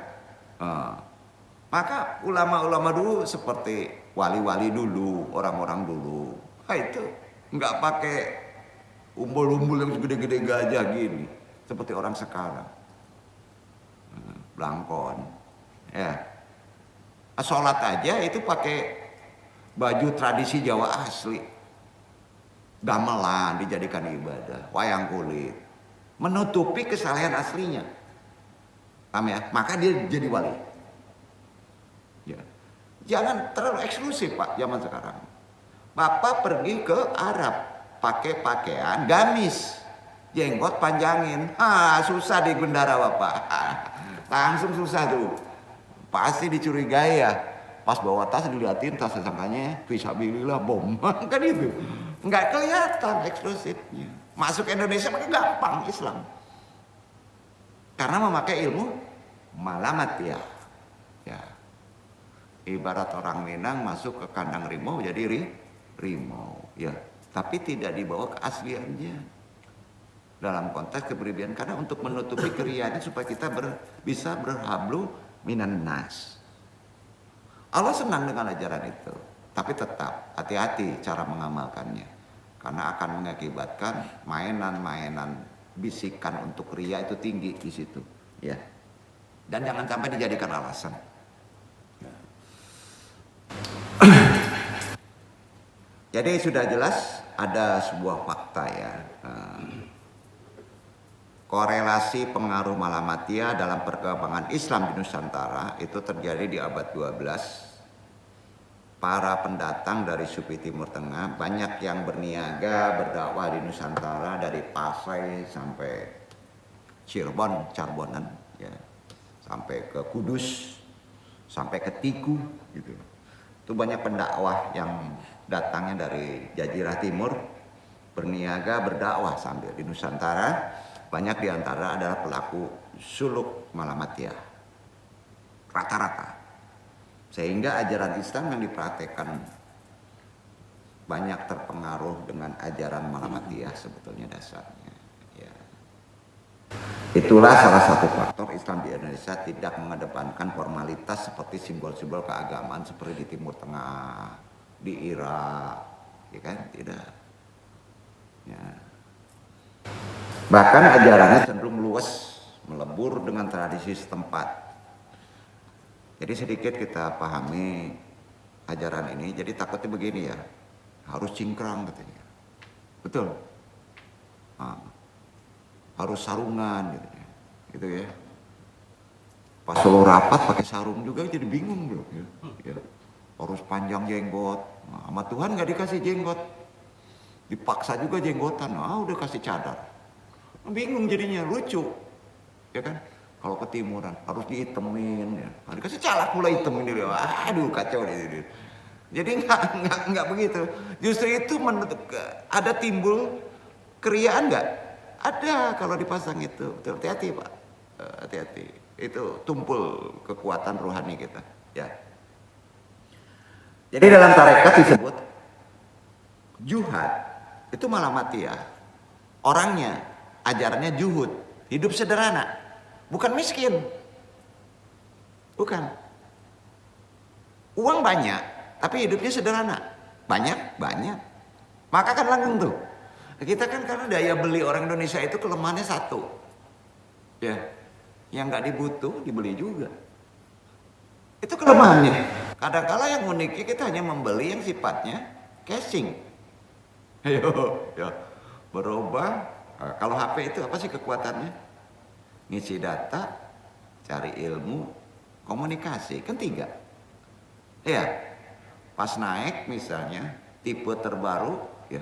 Maka ulama-ulama dulu seperti wali-wali dulu, orang-orang dulu, itu nggak pakai umbul-umbul yang segede-gede gajah gini, seperti orang sekarang, belangkon, ya. Sholat aja itu pakai baju tradisi Jawa asli, gamelan dijadikan ibadah, wayang kulit, menutupi kesalahan aslinya. Paham ya? Maka dia jadi wali. Ya. Jangan terlalu eksklusif, Pak, zaman sekarang. Bapak pergi ke Arab, pakai pakaian gamis, jenggot panjangin, susah di Gundara Bapak. Langsung susah tuh. Pasti dicurigai ya. Pas bawa tas dilihatin, tas sangkanya fisabilillah bom. Kan itu. Enggak kelihatan eksklusifnya. Masuk Indonesia pakai gampang Islam. Karena memakai ilmu Malamatiyah. Ya. Ibarat orang Minang masuk ke kandang rimau jadi rimau, ya. Tapi tidak dibawa ke asliannya. Dalam konteks kepribadian, karena untuk menutupi keriaannya supaya kita bisa berhablu minan nas. Allah senang dengan ajaran itu, tapi tetap hati-hati cara mengamalkannya, karena akan mengakibatkan mainan-mainan bisikan untuk ria itu tinggi di situ, ya. Dan jangan sampai dijadikan alasan. Jadi sudah jelas ada sebuah fakta ya. Korelasi pengaruh Malamatiyah dalam perkembangan Islam di Nusantara itu terjadi di abad 12. Para pendatang dari suku Timur Tengah banyak yang berniaga berdakwah di Nusantara dari Pasai sampai Cirebon, Carbonan, ya, sampai ke Kudus, sampai ke Tiku, gitu. Itu banyak pendakwah yang datangnya dari Jazirah Timur berniaga berdakwah sambil di Nusantara. Banyak diantara adalah pelaku suluk Malamatiyah, rata-rata. Sehingga ajaran Islam yang dipraktekkan banyak terpengaruh dengan ajaran Malamatiyah sebetulnya dasarnya. Ya. Itulah salah satu faktor Islam di Indonesia tidak mengedepankan formalitas seperti simbol-simbol keagamaan seperti di Timur Tengah, di Irak, ya kan? Tidak. Ya. Bahkan ajarannya cenderung luas, melebur dengan tradisi setempat. Jadi sedikit kita pahami ajaran ini, jadi takutnya begini ya, harus cingkrang katanya. Betul? Harus sarungan gitu ya. Pas lo rapat pakai sarung juga jadi bingung bro ya. Harus panjang jenggot. Nah, sama Tuhan nggak dikasih jenggot, dipaksa juga jenggotan. Udah kasih cadar, bingung jadinya, lucu ya kan. Kalau ketimuran harus diitemin ya, dikasih calak pula itemin dia. Aduh kacau deh. Jadi nggak begitu. Justru itu ada timbul keriaan nggak? Ada kalau dipasang itu. Hati-hati Pak, hati-hati. Itu tumpul kekuatan rohani kita. Ya. Jadi dalam tarekat disebut juhad, itu malah mati ya. Orangnya, ajarannya juhud, hidup sederhana, bukan miskin. Bukan. Uang banyak, tapi hidupnya sederhana. Banyak. Maka kan langgeng tuh. Kita kan karena daya beli orang Indonesia itu kelemahannya satu. Ya. Yang nggak dibutuh dibeli juga. Itu kelemahannya. Kadang-kala yang uniknya kita hanya membeli yang sifatnya cashing. Ayo, ya. Berubah. Kalau HP itu apa sih kekuatannya? Ngisi data, cari ilmu, komunikasi. Kan 3. Ya. Pas naik misalnya tipe terbaru, ya.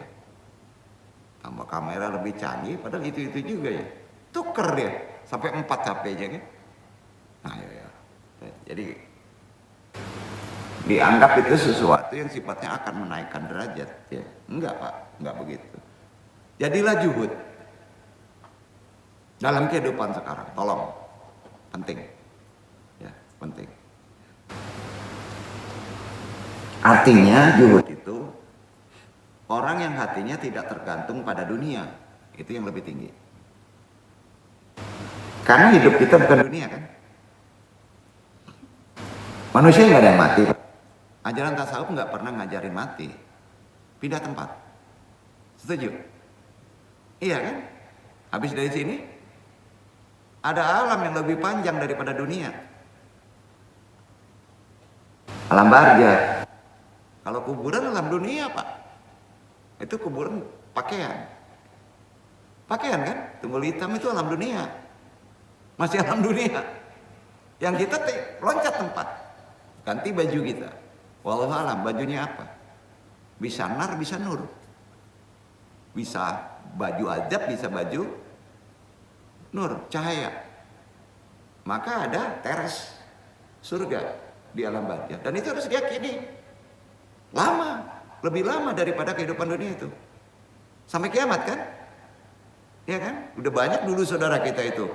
Tambah kamera lebih canggih, padahal itu juga ya. Tuker dia sampai 4 HP aja kan. Nah ya. Jadi dianggap itu sesuatu yang sifatnya akan menaikkan derajat ya. Enggak Pak, enggak begitu. Jadilah juhud dalam kehidupan sekarang, tolong. Penting. Ya, penting. Artinya juhud itu orang yang hatinya tidak tergantung pada dunia, itu yang lebih tinggi. Karena hidup kita bukan dunia kan. Manusia nggak ada yang mati. Ajaran tasawuf nggak pernah ngajarin mati. Pindah tempat. Setuju? Iya kan? Habis dari sini ada alam yang lebih panjang daripada dunia. Alam barzah. Kalau kuburan alam dunia Pak. Itu kuburan pakaian kan, tunggul hitam itu alam dunia, masih alam dunia. Yang kita loncat tempat, ganti baju kita, wallahu alam bajunya apa, bisa nar bisa nur, bisa baju adab bisa baju nur cahaya. Maka ada teras surga di alam barzah, dan itu harus diyakini lama. Lebih lama daripada kehidupan dunia itu. Sampai kiamat kan? Ya kan? Udah banyak dulu saudara kita itu.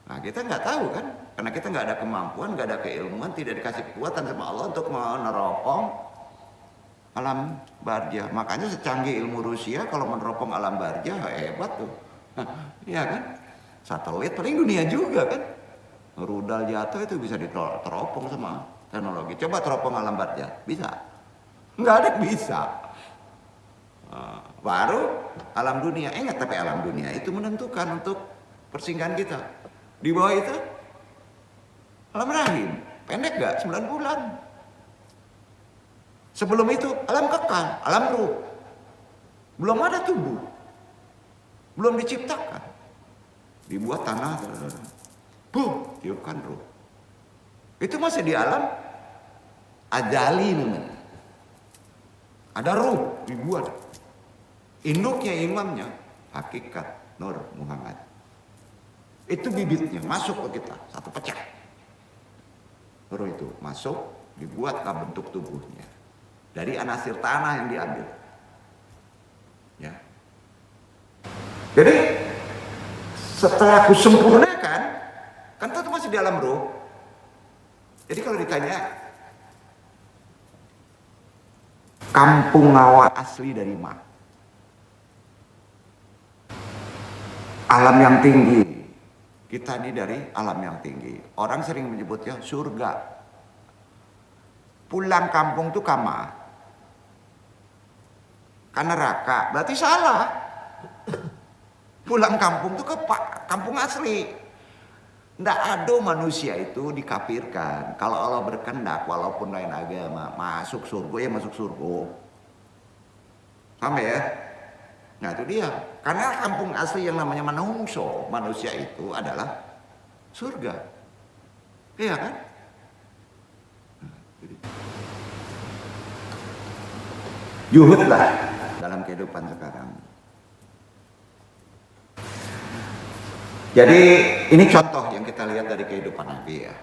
Nah kita nggak tahu kan? Karena kita nggak ada kemampuan, nggak ada keilmuan, tidak dikasih kekuatan sama Allah untuk meneropong alam barzah. Makanya secanggih ilmu Rusia kalau meneropong alam barzah hebat tuh. Iya kan? Satelit paling dunia juga kan? Rudal jatuh itu bisa diteropong sama teknologi. Coba teropong alam barzah, bisa? Nggak ada yang bisa. Baru alam dunia. Ingat tapi alam dunia itu menentukan untuk persinggahan kita. Di bawah itu alam rahim. Pendek gak? 9 bulan. Sebelum itu alam kekal, alam ruh. Belum ada tubuh. Belum diciptakan. Dibuat tanah. Tiupkan ruh. Itu masih di alam ajali namanya. Ada ruh dibuat. Induknya imamnya hakikat Nur Muhammad. Itu bibitnya masuk ke kita, satu pecah. Ruh itu masuk, dibuatlah bentuk tubuhnya. Dari anasir tanah yang diambil. Ya. Jadi setelah aku sempurnakan, kan itu masih di alam ruh. Jadi kalau ditanya kampung Ngawa asli dari mana? Alam yang tinggi, Kita ini dari alam yang tinggi. Orang sering menyebutnya surga. Pulang kampung tuh kama. Kan neraka, berarti salah. Pulang kampung tuh ke kampung asli. Nggak ada manusia itu dikafirkan. Kalau Allah berkehendak, walaupun lain agama, masuk surga ya masuk surga. Sama ya? Nah itu dia. Karena kampung asli yang namanya manungso, manusia itu adalah surga. Iya kan? Juhudlah dalam kehidupan sekarang. Jadi ini contoh yang kita lihat dari kehidupan Nabi ya.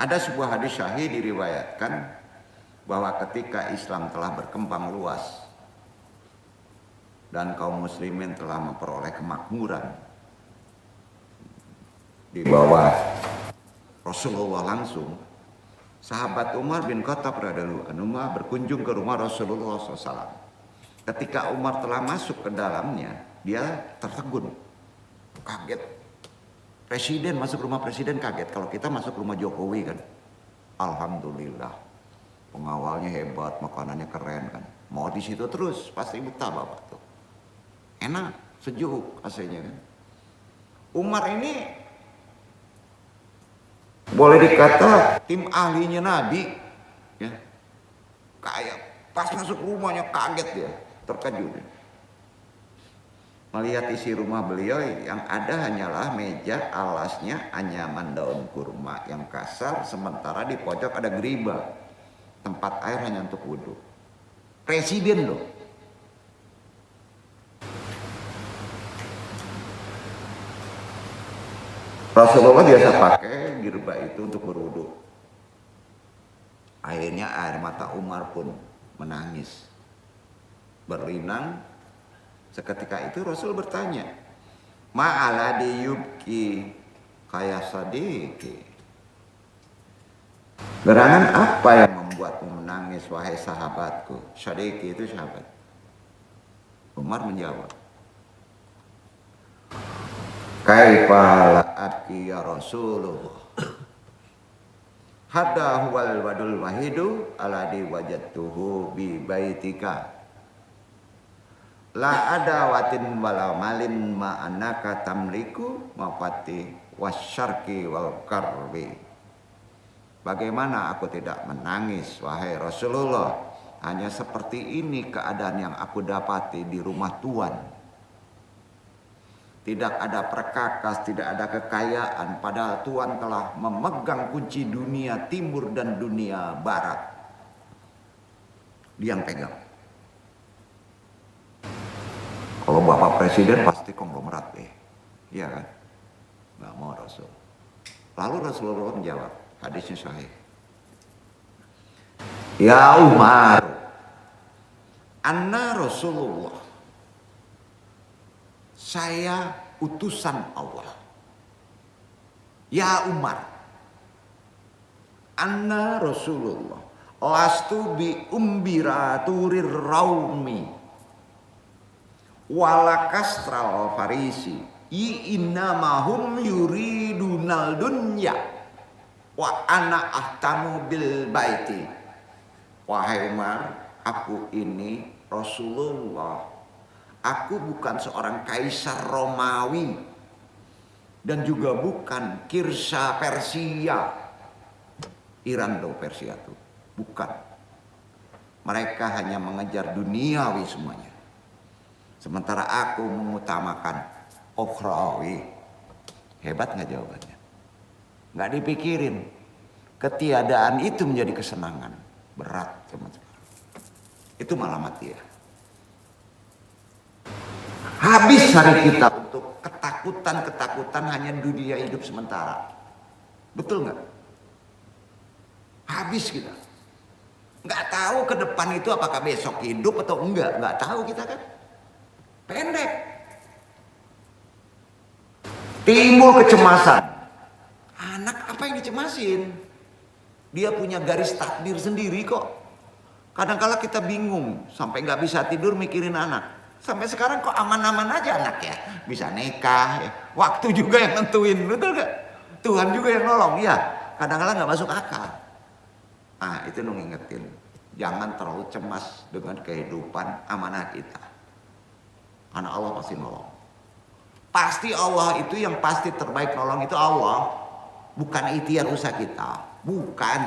Ada sebuah hadis sahih diriwayatkan bahwa ketika Islam telah berkembang luas dan kaum muslimin telah memperoleh kemakmuran di bawah Rasulullah langsung, sahabat Umar bin Khattab radhiyallahu anhu berkunjung ke rumah Rasulullah SAW. Ketika Umar telah masuk ke dalamnya, dia tertegun, kaget. Presiden masuk rumah presiden kaget. Kalau kita masuk rumah Jokowi kan, alhamdulillah, pengawalnya hebat, makanannya keren kan. Mau di situ terus, pasti betah bapak tuh. Enak, sejuk AC-nya kan. Umar ini boleh dikata tim ahlinya Nabi, ya. Kayak pas masuk rumahnya kaget ya, terkejut. Ya. Melihat isi rumah beliau yang ada hanyalah meja, alasnya anyaman daun kurma yang kasar, sementara di pojok ada geriba, tempat air hanya untuk wudhu. Presiden loh. Rasulullah biasa pakai girba itu untuk berwudu. Akhirnya air mata Umar pun menangis, berlinang. Seketika itu Rasul bertanya, ma'ala diyubki kaya sadiki. Gerangan apa yang membuatmu menangis wahai sahabatku? Sadiki itu sahabat. Umar menjawab, kaifa la abki ya Rasulullah. Hadda huwal wadul wahidu alladhi wajadtuhu bi baitika. La ada watin wala malin ma'anaka tamliku mafati wasyarki wal karbi. Bagaimana aku tidak menangis wahai Rasulullah? Hanya seperti ini keadaan yang aku dapati di rumah Tuhan. Tidak ada perkakas, tidak ada kekayaan, padahal Tuhan telah memegang kunci dunia timur dan dunia barat. Dia yang pegang. Kalau Bapak Presiden pasti konglomerat deh, iya kan? Nggak mau Rasul. Lalu Rasulullah menjawab, hadisnya sahih. Ya Umar, anna Rasulullah. Saya utusan Allah. Ya Umar, anna Rasulullah. Lastu bi umbiraturir raumi. Walakastral farisi innamahum yuridunal dunya wa ana ahtamu bil baiti. Wahai Umar, aku ini Rasulullah. Aku bukan seorang kaisar Romawi dan juga bukan Kirsa Persia. Iran tuh Persia tuh, bukan. Mereka hanya mengejar duniawi semuanya. Sementara aku mengutamakan ukhrawi. Hebat nggak jawabannya? Nggak dipikirin. Ketiadaan itu menjadi kesenangan. Berat teman-teman. Itu malah mati ya. Habis hari kita untuk ketakutan hanya dunia hidup sementara. Betul nggak? Habis kita. Nggak tahu ke depan itu apakah besok hidup atau enggak. Nggak tahu kita kan. Pendek. Timbul kecemasan. Anak apa yang dicemasin? Dia punya garis takdir sendiri kok. Kadang-kala kita bingung sampai nggak bisa tidur mikirin anak. Sampai sekarang kok aman-aman aja anak ya. Bisa nikah ya. Waktu juga yang nentuin, betul gak? Tuhan juga yang nolong, ya. Kadang-kadang gak masuk akal. Ah, itu ngingetin. Jangan terlalu cemas dengan kehidupan amanah kita. Karena Allah pasti nolong. Pasti Allah itu yang pasti terbaik nolong itu Allah. Bukan ikhtiar usaha kita. Bukan.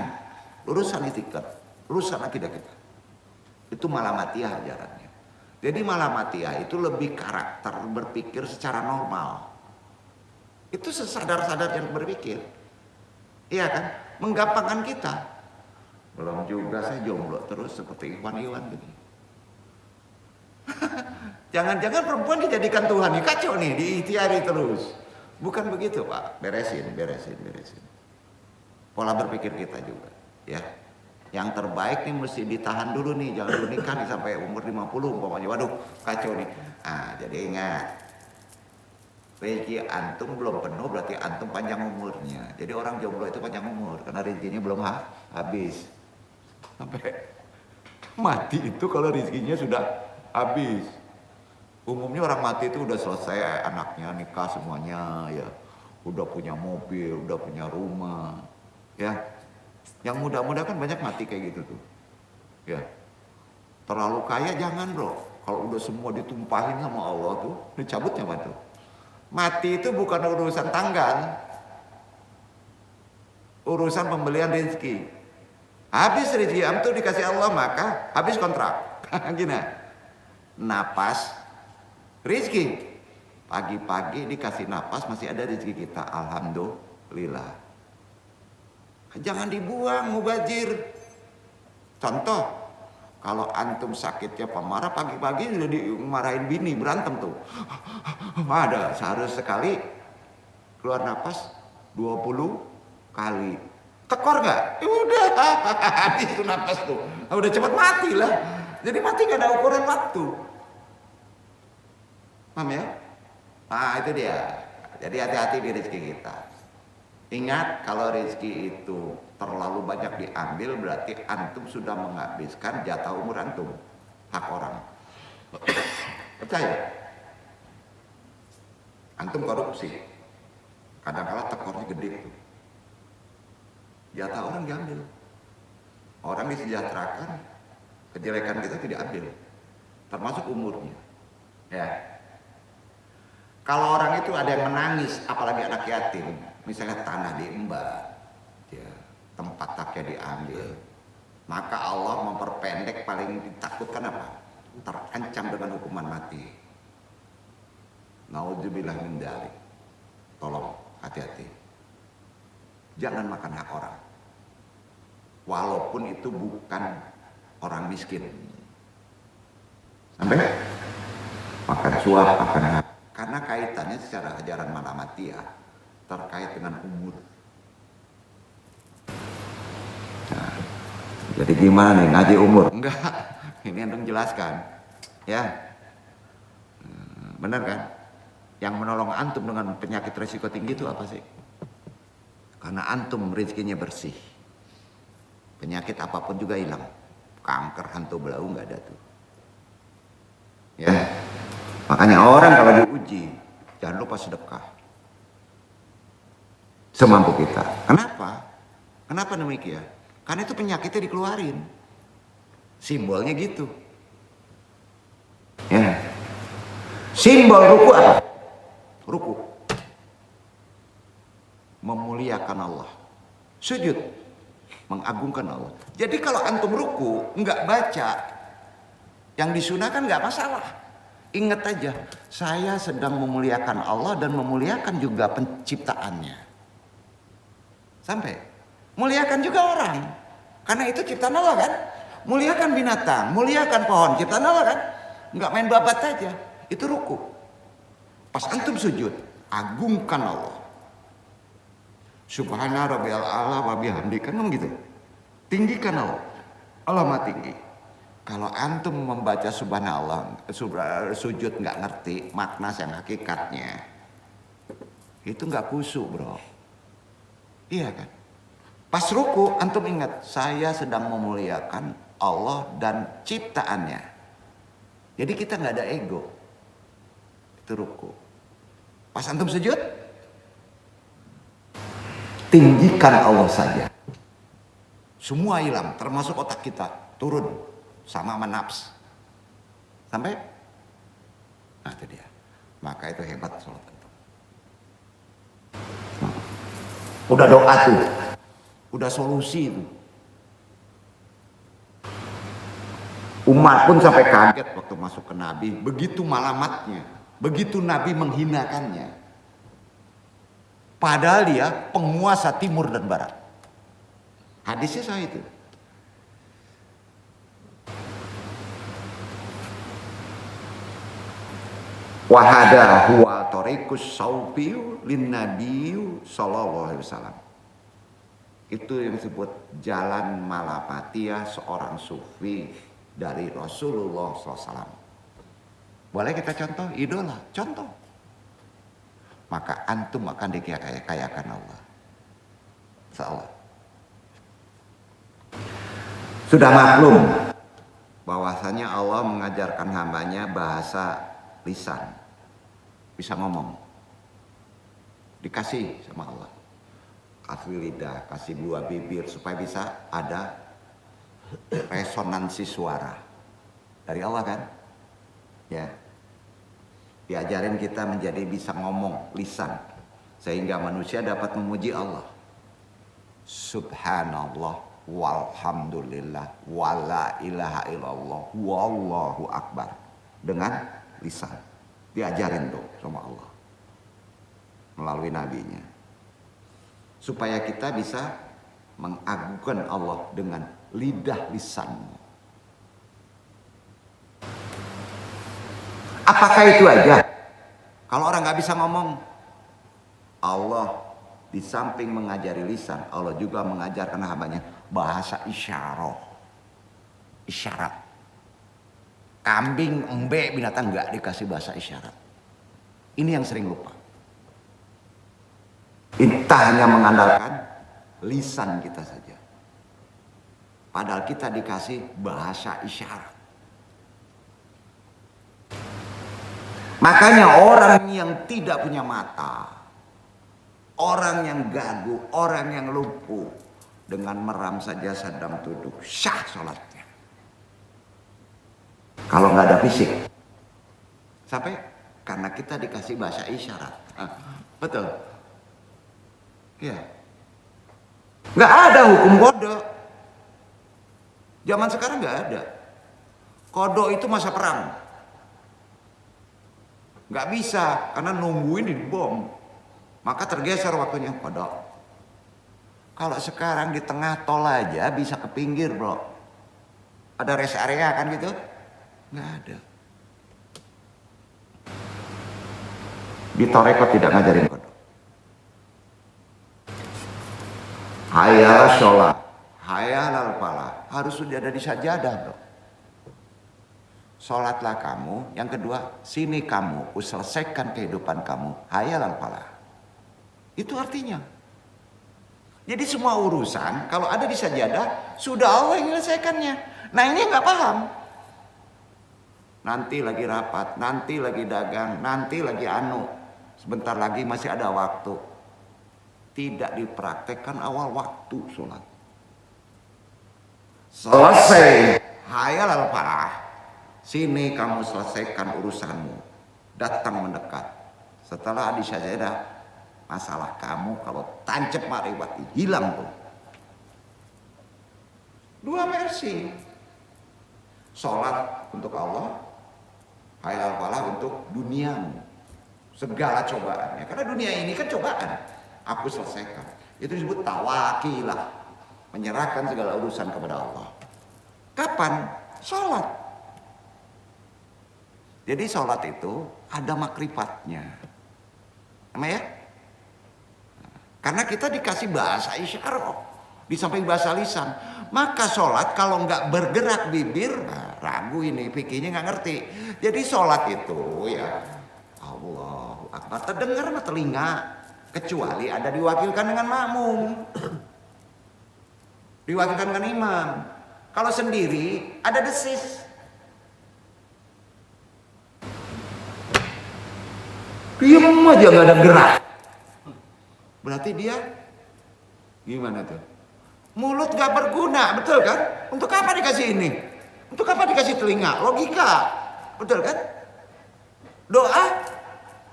Urusan itikad. Urusan akidah kita. Itu malamatiyah ajarannya. Jadi malamatiyah itu lebih karakter berpikir secara normal. Itu sesadar-sadar yang berpikir. Iya kan? Menggampangkan kita. Belum juga saya jomblo terus seperti Iwan begini. Jangan-jangan perempuan dijadikan Tuhan nih, kacau nih, diikhtiari terus. Bukan begitu Pak, beresin. Pola berpikir kita juga, ya. Yang terbaik nih mesti ditahan dulu nih, jangan dulu nikah nih sampai umur 50 umpamanya. Waduh, kacau nih. Ah, jadi ingat. Rezeki antum belum penuh berarti antum panjang umurnya. Jadi orang jomblo itu panjang umur karena rezekinya belum habis. Sampai mati itu kalau rezekinya sudah habis. Umumnya orang mati itu udah selesai anaknya nikah semuanya ya. Udah punya mobil, udah punya rumah. Ya. Yang muda-muda kan banyak mati kayak gitu tuh. Ya. Terlalu kaya jangan, Bro. Kalau udah semua ditumpahin sama Allah tuh, dicabutnya apa tuh? Mati itu bukan urusan tanggal. Urusan pembelian rezeki. Habis rezeki antum dikasih Allah maka habis kontrak. Gini. Napas rezeki. Pagi-pagi dikasih napas masih ada rezeki kita. Alhamdulillah. Jangan dibuang mubazir. Contoh, kalau antum sakitnya pemarah pagi-pagi udah dimarahin bini berantem tuh. Ada seharus sekali keluar napas 20 kali. Tekor nggak? Ya udah, habis itu napas tuh. Udah cepat mati lah. Jadi mati gak ada ukuran waktu. Paham ya? Nah itu dia. Jadi hati-hati di rezeki kita. Ingat kalau rezeki itu terlalu banyak diambil berarti antum sudah menghabiskan jatah umur antum. Hak orang. Percaya? Antum korupsi. Kadang-kadang tekornya gede tuh. Jatah orang diambil. Orang disejahterakan, kejelekan kita tidak ambil. Termasuk umurnya. Ya. Kalau orang itu ada yang menangis, apalagi anak yatim, misalnya tanah diembat, ya, tempat taknya diambil, maka Allah memperpendek paling ditakutkan apa? Terancam dengan hukuman mati. Naudzubillah min dzalik. Tolong hati-hati. Jangan makan hak orang. Walaupun itu bukan orang miskin. Sampai makan suap, makan hak. Karena kaitannya secara ajaran malamatiyah terkait dengan umur. Nah, jadi gimana nih ngaji umur? Enggak, ini antum jelaskan. Ya, benar kan? Yang menolong antum dengan penyakit resiko tinggi itu apa sih? Karena antum rezekinya bersih. Penyakit apapun juga hilang. Kanker, hantu belau nggak ada tuh. Ya. Makanya orang kalau diuji, jangan lupa sedekah. Semampu kita. Kenapa? Kenapa demikian? Karena itu penyakitnya dikeluarin. Simbolnya gitu. Ya. Simbol ruku apa? Ruku. Memuliakan Allah. Sujud. Mengagungkan Allah. Jadi kalau antum ruku, nggak baca, yang disunahkan nggak masalah. Ingat aja, saya sedang memuliakan Allah dan memuliakan juga penciptaannya. Sampai. Muliakan juga orang. Karena itu ciptaan Allah kan. Muliakan binatang, muliakan pohon, ciptaan Allah kan. Nggak main babat aja. Itu ruku. Pas antum sujud, agungkan Allah. Subhana rabbiyal a'la wa bihamdi, kan gitu. Tinggikan Allah. Allah mah tinggi. Kalau antum membaca subhanallah, sujud nggak ngerti makna yang hakikatnya, itu nggak khusyuk, bro. Iya kan? Pas ruku antum ingat, saya sedang memuliakan Allah dan ciptaannya. Jadi kita nggak ada ego. Itu ruku. Pas antum sujud, tinggikan Allah saja. Semua hilang, termasuk otak kita turun sama nafs. Sampai, nah itu dia. Maka itu hebat sholat itu. Udah doa tuh, udah solusi itu. Umat pun sampai kaget waktu masuk ke Nabi, begitu malamatnya, begitu Nabi menghinakannya. Padahal dia penguasa timur dan barat. Hadisnya saya itu. Wahada huwa tariqus saufiyu lin nabiyyu sallallahu alaihi wasallam. Itu yang disebut jalan malapatiah seorang sufi dari Rasulullah SAW. Boleh kita contoh idola, contoh. Maka antum akan dikaya-kayakan Allah. Insyaallah. Sudah maklum bahwasanya Allah mengajarkan hambanya bahasa lisan. Bisa ngomong. Dikasih sama Allah. Kasih lidah, kasih buah bibir supaya bisa ada resonansi suara. Dari Allah kan? Ya. Diajarin kita menjadi bisa ngomong lisan sehingga manusia dapat memuji Allah. Subhanallah walhamdulillah wala ilaha illallah wallahu akbar dengan lisan. Diajarin tuh sama Allah melalui nabinya supaya kita bisa mengagungkan Allah dengan lidah lisanmu. Apakah itu aja? Kalau orang nggak bisa ngomong, Allah di samping mengajari lisan, Allah juga mengajarkan hambanya bahasa isyarat. Isyarat. Kambing, embe, binatang nggak dikasih bahasa isyarat. Ini yang sering lupa. Kita hanya mengandalkan lisan kita saja. Padahal kita dikasih bahasa isyarat. Makanya orang yang tidak punya mata, orang yang gagu, orang yang lumpuh, dengan meram saja sedang duduk, syah sholatnya. Kalau nggak ada fisik, sampai karena kita dikasih bahasa isyarat, betul? Iya. Nggak ada hukum kodok. Zaman sekarang nggak ada. Kodok itu masa perang. Nggak bisa karena nungguin di bom. Maka tergeser waktunya kodok. Kalau sekarang di tengah tol aja bisa ke pinggir bro. Ada rest area kan gitu? Nggak ada. Di Torekot tidak ngajarin kodok. Hayal sholat, hayal al-falah. Harus sudah ada di sajadah bro. Sholatlah kamu. Yang kedua, sini kamu, selesaikan kehidupan kamu. Hayal al-falah. Itu artinya. Jadi semua urusan kalau ada di sajadah sudah Allah yang menyelesaikannya. Nah ini nggak paham. Nanti lagi rapat, nanti lagi dagang, nanti lagi anu. Sebentar lagi masih ada waktu. Tidak dipraktekkan awal waktu sholat. Selesai hayal al-falah. Sini kamu selesaikan urusanmu. Datang mendekat. Setelah di sajadah, masalah kamu kalau tancap maribati hilang tuh. Dua versi. Sholat untuk Allah, hayal al-falah untuk duniamu. Segala cobaannya. Karena dunia ini kan cobaan. Aku selesaikan. Itu disebut tawakilah. Menyerahkan segala urusan kepada Allah. Kapan? Sholat. Jadi sholat itu ada makrifatnya. Nama ya? Karena kita dikasih bahasa isyarat. Di samping bahasa lisan. Maka sholat kalau nggak bergerak bibir, ragu ini, fikihnya nggak ngerti. Jadi sholat itu ya Allahu Akbar. Terdengar sama telinga. Kecuali ada diwakilkan dengan makmum. Diwakilkan dengan imam. Kalau sendiri ada desis. Diam aja nggak ada gerak. Berarti dia gimana tuh? Mulut nggak berguna, betul kan? Untuk apa dikasih ini? Untuk apa dikasih telinga? Logika, betul kan? Doa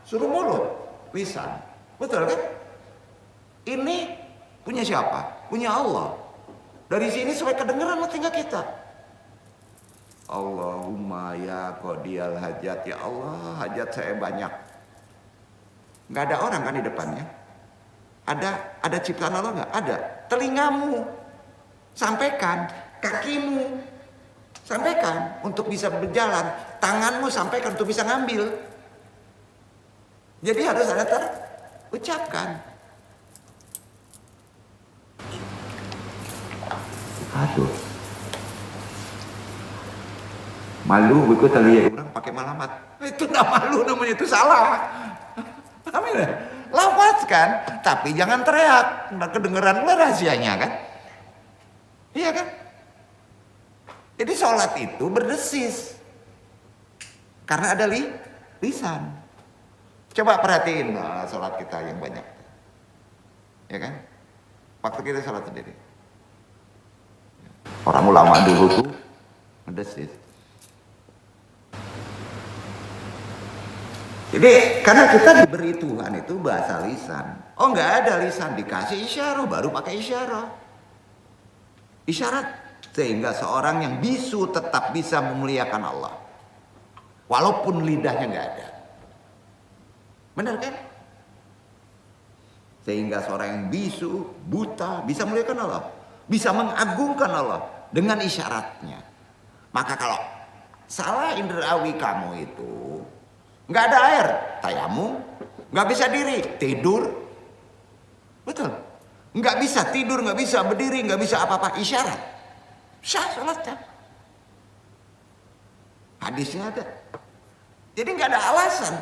suruh mulut, lisan, betul kan? Ini punya siapa? Punya Allah. Dari sini supaya kedengeran telinga kita. Allahumma ya qadiyal hajat, ya Allah, hajat saya banyak. Nggak ada orang kan di depannya? Ada ciptaan Allah nggak? Ada. Telingamu sampaikan, kakimu sampaikan untuk bisa berjalan, tanganmu sampaikan untuk bisa ngambil. Jadi harus ada terucapkan. Aduh. Malu ikut tali orang pakai malamat. Itu enggak malu namanya, itu salah. Amin. Lafazkan, tapi jangan teriak. Nggak kedengeran rahasianya kan? Iya kan? Jadi sholat itu berdesis. Karena ada lisan. Coba perhatiin sholat kita yang banyak. Ya kan? Waktu kita sholat sendiri. Orang ulama dulu tuh berdesis. Jadi karena kita diberi Tuhan itu bahasa lisan. Oh nggak ada lisan, dikasih isyarat, baru pakai isyarat. Isyarat sehingga seorang yang bisu tetap bisa memuliakan Allah. Walaupun lidahnya nggak ada. Benar kan? Sehingga seorang yang bisu, buta bisa memuliakan Allah. Bisa mengagungkan Allah dengan isyaratnya. Maka kalau salah indrawi kamu itu nggak ada air, tayamum, nggak bisa diri, tidur, betul, nggak bisa tidur, nggak bisa berdiri, nggak bisa apa-apa, isyarat, sah sholatnya. Hadisnya ada, jadi nggak ada alasan.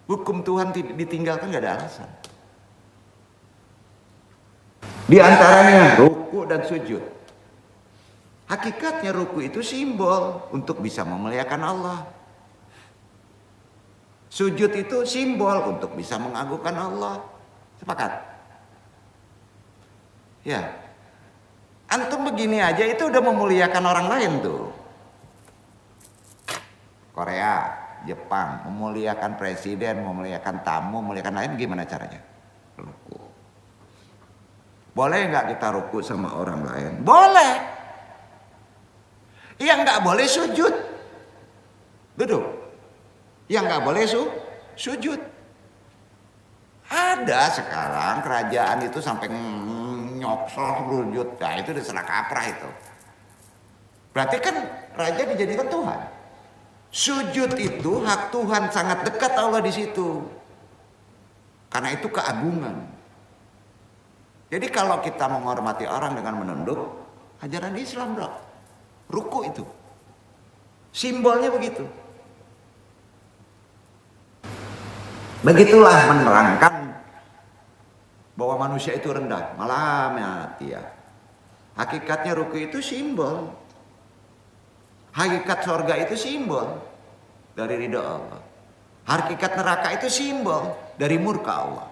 Hukum Tuhan ditinggalkan nggak ada alasan. Di antaranya ruku dan sujud. Hakikatnya ruku itu simbol untuk bisa memuliakan Allah. Sujud itu simbol untuk bisa mengagungkan Allah. Sepakat? Ya. Antum begini aja itu udah memuliakan orang lain tuh. Korea, Jepang, memuliakan presiden, memuliakan tamu, memuliakan lain, gimana caranya? Ruku. Boleh nggak kita ruku sama orang lain? Boleh. Yang nggak boleh sujud. Duduk. Yang nggak boleh sujud. Ada sekarang kerajaan itu sampai nyoksor sujud. Nah itu udah salah kaprah itu. Berarti kan raja dijadikan Tuhan. Sujud itu hak Tuhan, sangat dekat Allah di situ. Karena itu keagungan. Jadi kalau kita menghormati orang dengan menunduk, ajaran Islam bro. Ruku itu. Simbolnya begitu. Begitulah menerangkan bahwa manusia itu rendah, malah ya. Hakikatnya ruku itu simbol. Hakikat surga itu simbol dari ridha Allah. Hakikat neraka itu simbol dari murka Allah.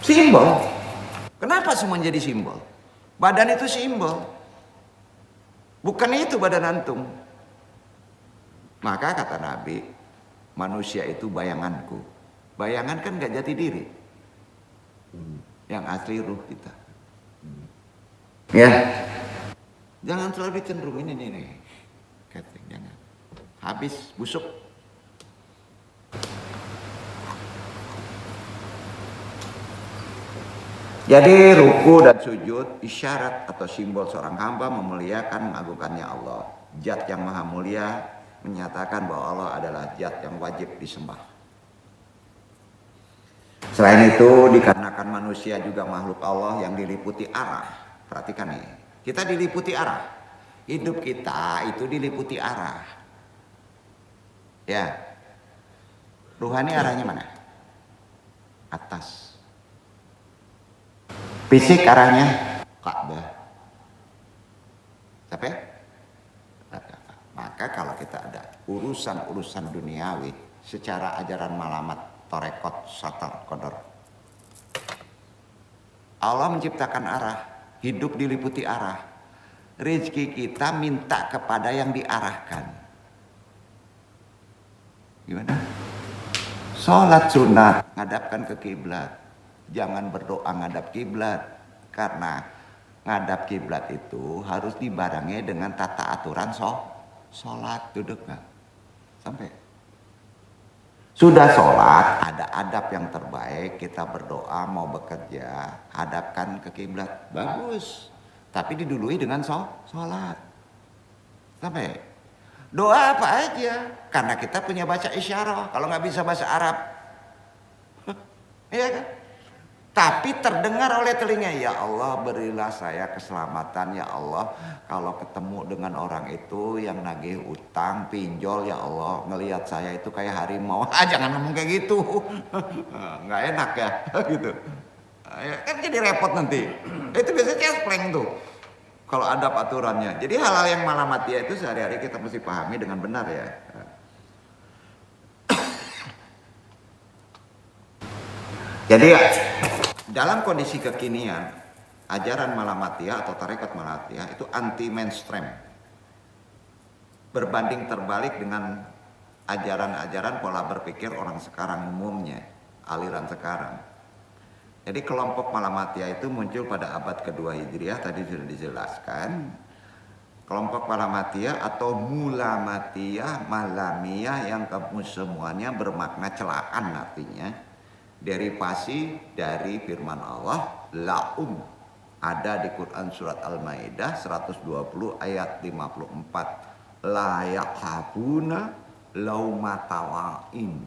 Simbol. Kenapa semua jadi simbol? Badan itu simbol. Bukan itu badan antum. Maka kata Nabi, manusia itu bayanganku. Bayangan kan gak jati diri. Yang asli ruh kita. Ya. Jangan selalu dicenderungin ini nih. Jangan. Habis busuk. Jadi ruku dan sujud isyarat atau simbol seorang hamba memuliakan mengagungkannya Allah. Zat yang maha mulia menyatakan bahwa Allah adalah zat yang wajib disembah. Selain itu dikarenakan manusia juga makhluk Allah yang diliputi arah. Perhatikan nih, kita diliputi arah. Hidup kita itu diliputi arah. Ya. Ruhani arahnya mana? Atas. Fisik arahnya Ka'bah. Sampai? Maka kalau kita ada urusan-urusan duniawi secara ajaran malamat, torekot, satar, kodor, Allah menciptakan arah, hidup diliputi arah. Rezeki kita minta kepada yang diarahkan. Gimana? Sholat sunat, ngadapkan ke kiblat. Jangan berdoa ngadap kiblat, karena ngadap kiblat itu harus dibarengi dengan tata aturan sholat. Duduk nggak? Sampai. Sudah sholat, ada adab yang terbaik. Kita berdoa mau bekerja, hadapkan ke kiblat, bagus. Tapi didului dengan sholat. Sampai. Doa apa aja, karena kita punya baca isyarah. Kalau nggak bisa bahasa Arab, iya kan? Tapi terdengar oleh telinga, ya Allah berilah saya keselamatan, ya Allah. Kalau ketemu dengan orang itu yang nagih utang, pinjol, ya Allah. Ngelihat saya itu kayak harimau. Jangan ngomong kayak gitu. Nggak enak ya, gitu. Ya, kan jadi repot nanti. Itu biasanya cespleng tuh. Kalau ada aturannya. Jadi hal-hal yang malamatia itu sehari-hari kita mesti pahami dengan benar ya. Jadi dalam kondisi kekinian, ajaran malamatia atau tarekat malamatia itu anti mainstream. Berbanding terbalik dengan ajaran-ajaran pola berpikir orang sekarang umumnya, aliran sekarang. Jadi kelompok malamatia itu muncul pada abad kedua Hijriah, tadi sudah dijelaskan. Kelompok malamatia atau mulamatia, malamiyah yang kamu semuanya bermakna celaan artinya. Derivasi dari firman Allah, laum. Ada di Quran surat Al-Maidah 120 ayat 54. La yakhafuna laumatawa'im.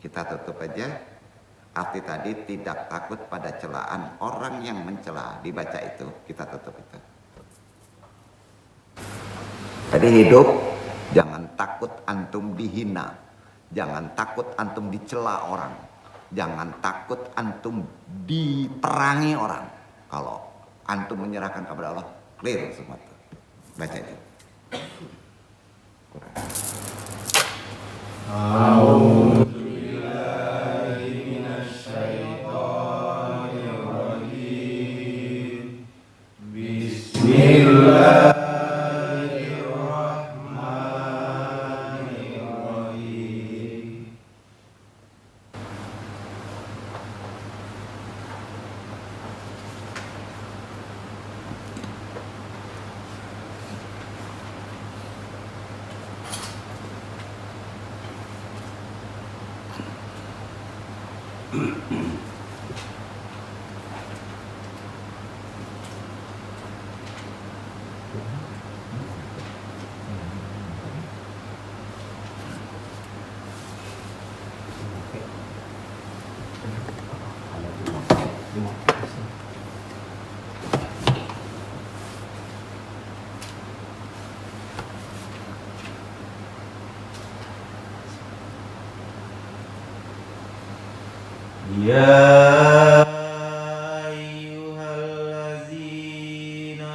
Kita tutup aja. Arti tadi tidak takut pada celaan orang yang mencela. Dibaca itu, kita tutup itu. Jadi hidup, jangan takut antum dihina. Jangan takut antum dicela orang. Jangan takut antum diperangi orang. Kalau antum menyerahkan kepada Allah, clear semua itu. Baca itu. Ya ayyuhallazina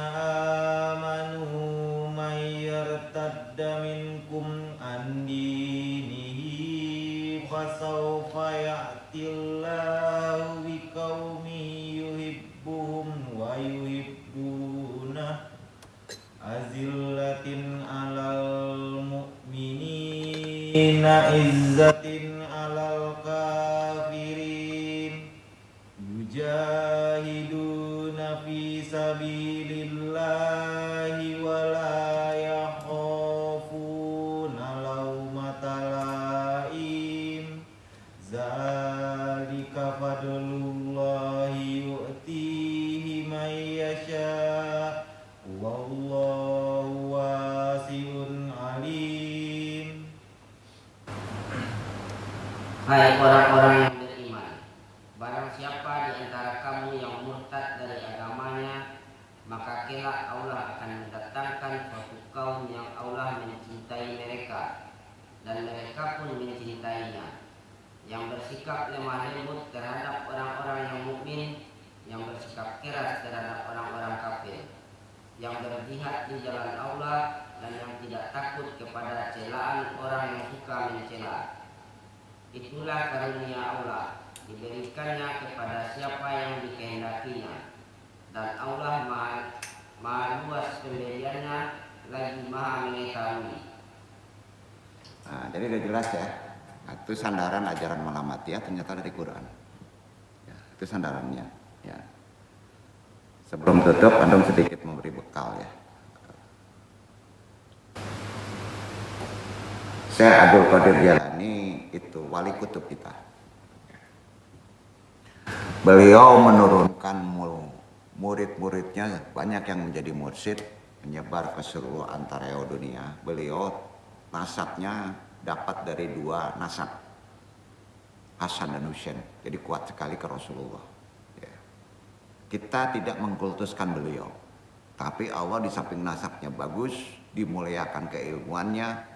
amanu may yartadda minkum an dinihi fasawfa ya'tillahu biqaumin yuhibbuhum wa yuhibbunah azillatin 'alal mu'minina izzatin 'alal kafirin yujahiduna fi sabilillahi wa la yakhafuna laumata laim zalika fadlullahi yu'tihi man yasha wallahu wasi'un alim. Hai orang-orang yang beriman, barang siapa di antara kamu yang murtad dari agamanya, maka kelak Allah akan mendatangkan suatu kaum yang Allah mencintai mereka dan mereka pun mencintainya, yang bersikap lemah lembut terhadap orang-orang yang mukmin, yang bersikap keras terhadap orang-orang kafir, yang berjihad di jalan Allah dan yang tidak tidak takut kepada celaan orang yang suka mencela. Itulah karunia Allah, diberikannya kepada siapa yang dikehendakinya. Dan Allah maha luas pemberiannya, lagi maha mengetahui. Nah, jadi udah jelas ya. Nah, itu sandaran ajaran Malamatiyah ternyata dari Quran. Ya, itu sandarannya. Ya. Sebelum tutup, Antum sedikit memberi bekal ya. Syekh Abdul Qadir Jailani itu wali kutub kita. Beliau menurunkan murid-muridnya, banyak yang menjadi mursyid, menyebar ke seluruh antara dunia. Beliau nasabnya dapat dari dua nasab, Hasan dan Husain. Jadi kuat sekali ke Rasulullah. Ya. Kita tidak mengkultuskan beliau, tapi Allah di samping nasabnya bagus, dimuliakan keilmuannya,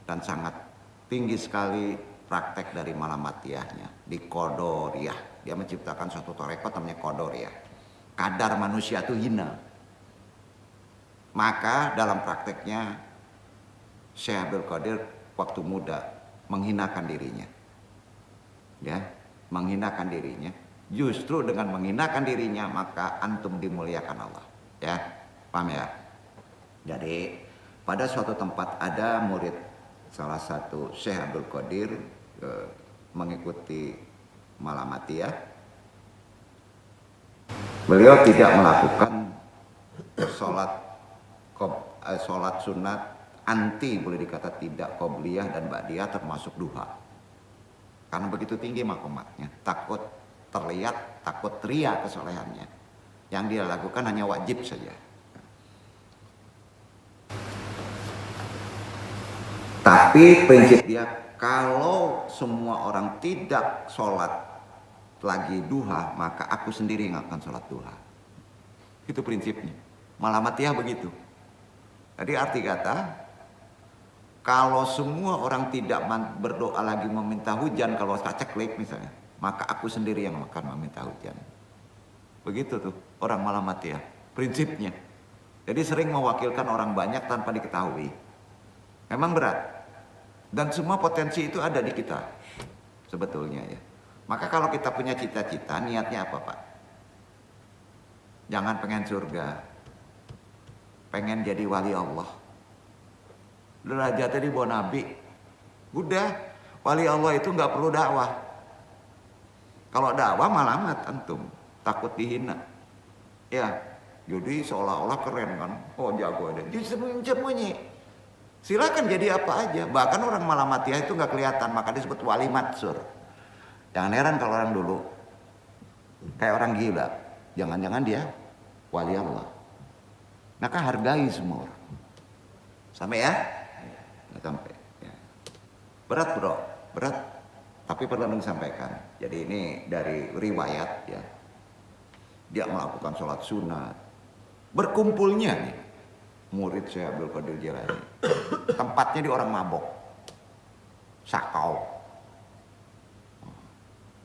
dan sangat tinggi sekali praktek dari Malamatiyahnya di Qadoriyah. Dia menciptakan suatu tarekat namanya Qadoriyah. Kadar manusia itu hina. Maka dalam prakteknya Syekh Abdul Qadir waktu muda menghinakan dirinya. Ya, menghinakan dirinya. Justru dengan menghinakan dirinya maka antum dimuliakan Allah. Ya, paham ya? Jadi pada suatu tempat ada murid salah satu Syekh Abdul Qadir mengikuti Malamatiyah. Beliau tidak melakukan sholat sunat, anti boleh dikata tidak qobliyah dan ba'diyah termasuk duha. Karena begitu tinggi makomatnya, takut terlihat, takut ria kesolehannya. Yang dia lakukan hanya wajib saja. Tapi prinsip dia, kalau semua orang tidak sholat lagi duha, maka aku sendiri yang akan sholat duha. Itu prinsipnya. Malamatiyah begitu. Jadi arti kata, kalau semua orang tidak berdoa lagi meminta hujan, kalau kaceklik misalnya, maka aku sendiri yang akan meminta hujan. Begitu tuh orang Malamatiyah, prinsipnya. Jadi sering mewakilkan orang banyak tanpa diketahui. Memang berat. Dan semua potensi itu ada di kita. Sebetulnya ya. Maka kalau kita punya cita-cita, niatnya apa Pak? Jangan pengen surga. Pengen jadi wali Allah. Derajatnya di bawah Nabi. Udah, wali Allah itu nggak perlu dakwah. Kalau dakwah malamat antum, takut dihina. Ya, jadi seolah-olah keren kan. Oh jago deh. Disembunyi-sembunyi. Silakan jadi apa aja. Bahkan orang Malamatiyah itu nggak kelihatan, maka disebut wali matsur. Jangan heran kalau orang dulu kayak orang gila. Jangan-jangan dia wali Allah. Maka hargai semua orang. Sampai ya? Nggak sampai. Ya. Berat bro, berat. Tapi perlu disampaikan. Jadi ini dari riwayat ya. Dia melakukan sholat sunat. Berkumpulnya nih murid Syekh Abdul Qadir Jailani. Tempatnya di orang mabok. Sakau.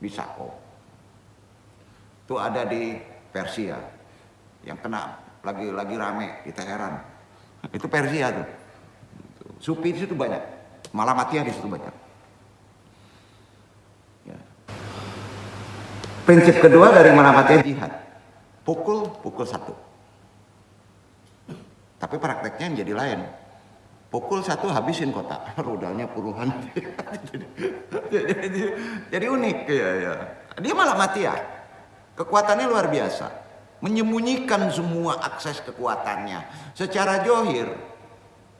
Di Sakau. Itu ada di Persia. Yang kena lagi rame di Teheran. Itu Persia tuh. Sufi di situ banyak. Malamatiyah di situ banyak. Ya. Prinsip kedua dari Malamatiyah jihad. Pukul 1. Tapi prakteknya jadi lain. Pukul 1 habisin kota. Rudalnya puluhan. jadi unik ya. Dia Malamatiyah. Kekuatannya luar biasa. Menyembunyikan semua akses kekuatannya. Secara johir.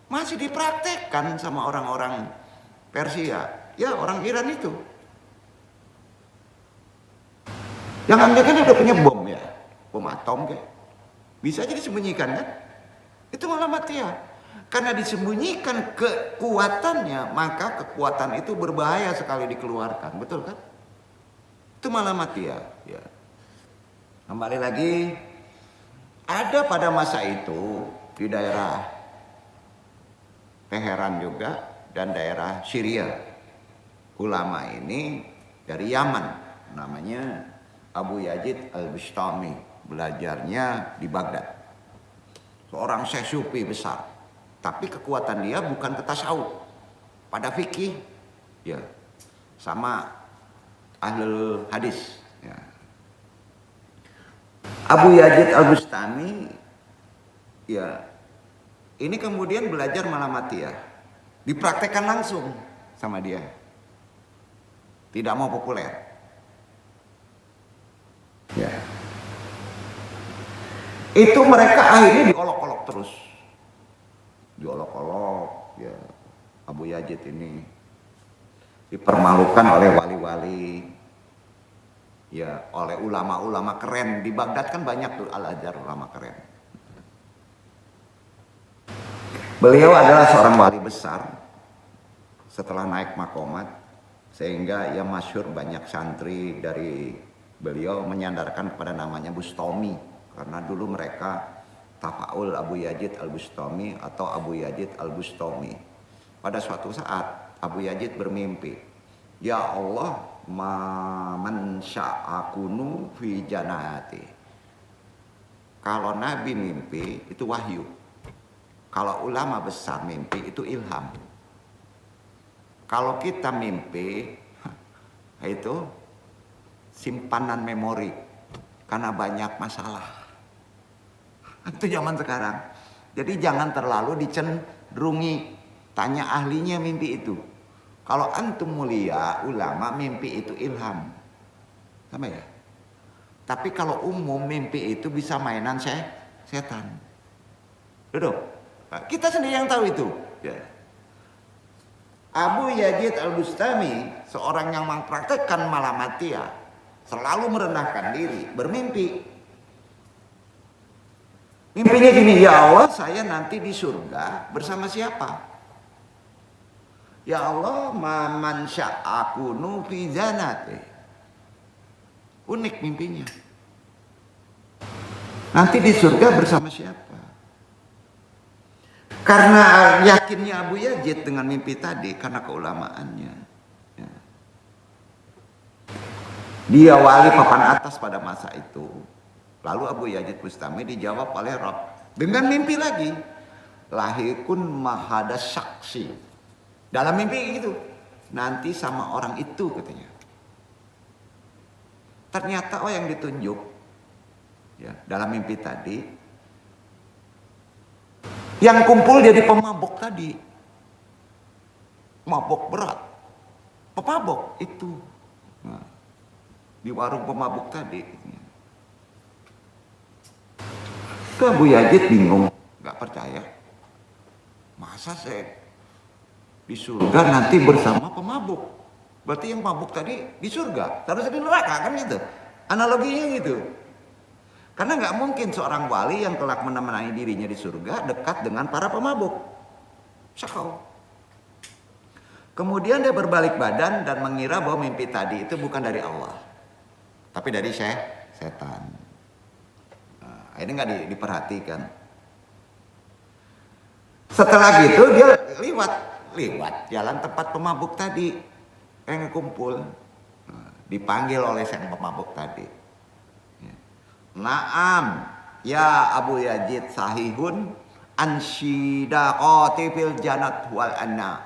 Masih dipraktekkan sama orang-orang Persia. Ya orang Iran itu. Jangan-jangan dia udah punya bom ya. Bom atom kayak. Bisa aja disembunyikan kan. Itu Malamatiyah. Karena disembunyikan kekuatannya, maka kekuatan itu berbahaya sekali dikeluarkan. Betul kan? Itu Malamatiyah. Ya. Kembali lagi, ada pada masa itu di daerah Teheran juga dan daerah Syria. Ulama ini dari Yaman, namanya Abu Yazid Al-Bistami, belajarnya di Baghdad. Seorang Syekh Sufi besar, Tapi kekuatan dia bukan ke tasawuf, pada fikih, ya, sama ahlul hadis. Ya. Abu Yazid Al-Bustami, ya, ini kemudian belajar Malamatiyah, dipraktekkan langsung sama dia. Tidak mau populer. Ya. Itu mereka akhirnya diolok-olok terus. Diolok-olok, ya. Abu Yazid ini dipermalukan oleh wali-wali, ya, oleh ulama-ulama keren. Di Baghdad kan banyak tuh Al-Azhar ulama keren. Beliau adalah seorang wali besar setelah naik makomat, sehingga ia masyhur, banyak santri dari beliau menyandarkan kepada namanya Bustami, karena dulu mereka tafaul Abu Yazid Al-Bustami atau Abu Yazid Al-Bustami. Pada suatu saat Abu Yazid bermimpi, ya Allah, man sya'akunu fi janati. Kalau Nabi mimpi itu wahyu, kalau ulama besar mimpi itu ilham. Kalau kita mimpi itu simpanan memori karena banyak masalah. Itu zaman sekarang. Jadi jangan terlalu dicenderungi, tanya ahlinya mimpi itu. Kalau antum mulia, ulama, mimpi itu ilham. Sama ya? Tapi kalau umum, mimpi itu bisa mainan setan. Duduk. Kita sendiri yang tahu itu. Ya. Abu Yazid Al-Bustami, seorang yang mempraktekkan Malamatiyah, selalu merendahkan diri, bermimpi. Mimpinya gini, ya Allah, saya nanti di surga bersama siapa? Ya Allah, man sya'akunu fi janati. Unik mimpinya. Nanti di surga bersama siapa? Karena yakinnya Abu Yazid dengan mimpi tadi, karena keulamaannya. Ya. Dia wali papan atas pada masa itu. Lalu Abu Yazid Bustami dijawab oleh Rabb dengan mimpi lagi. Lahikun mahada saksi. Dalam mimpi itu. Nanti sama orang itu katanya. Ternyata yang ditunjuk, ya, dalam mimpi tadi, yang kumpul jadi pemabok tadi. Mabok berat. Pemabok itu. Nah, di warung pemabok tadi. Itu Abu Yazid bingung, gak percaya. Masa saya di surga nanti bersama pemabuk? Berarti yang mabuk tadi di surga, harusnya di neraka, kan gitu. Analoginya gitu. Karena gak mungkin seorang wali yang kelak menemani dirinya di surga dekat dengan para pemabuk. Sakau. Kemudian dia berbalik badan dan mengira bahwa mimpi tadi itu bukan dari Allah, tapi dari setan. Ini nggak diperhatikan. Setelah gitu dia liwat jalan tempat pemabuk tadi yang kumpul. Dipanggil oleh sang pemabuk tadi. Naam, ya Abu Yazid sahihun ansyidaqati fil jannat wal anna.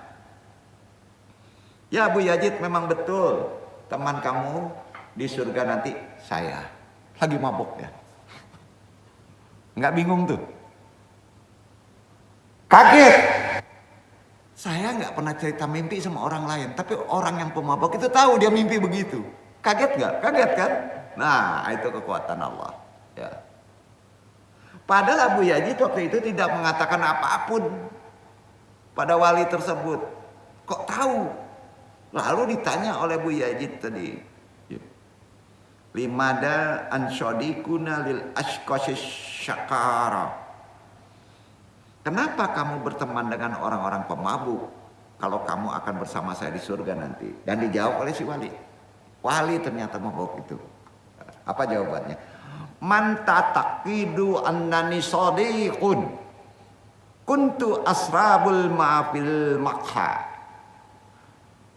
Ya Abu Yazid, memang betul teman kamu di surga nanti saya. Lagi mabuk ya. Nggak bingung tuh. Kaget. Saya nggak pernah cerita mimpi sama orang lain, tapi orang yang pemabok itu tahu dia mimpi begitu. Kaget nggak? Kaget kan? Nah, itu kekuatan Allah. Ya. Padahal Abu Yazid waktu itu tidak mengatakan apapun pada wali tersebut. Kok tahu? Lalu ditanya oleh Abu Yazid tadi. Limada ansyadikuna lil ashqasis syakara. Kenapa kamu berteman dengan orang-orang pemabuk kalau kamu akan bersama saya di surga nanti? Dan dijawab oleh si wali. Wali ternyata mabuk itu. Apa jawabannya? Man tataqidu annani sadiqun kuntu asrabul ma'fil makha.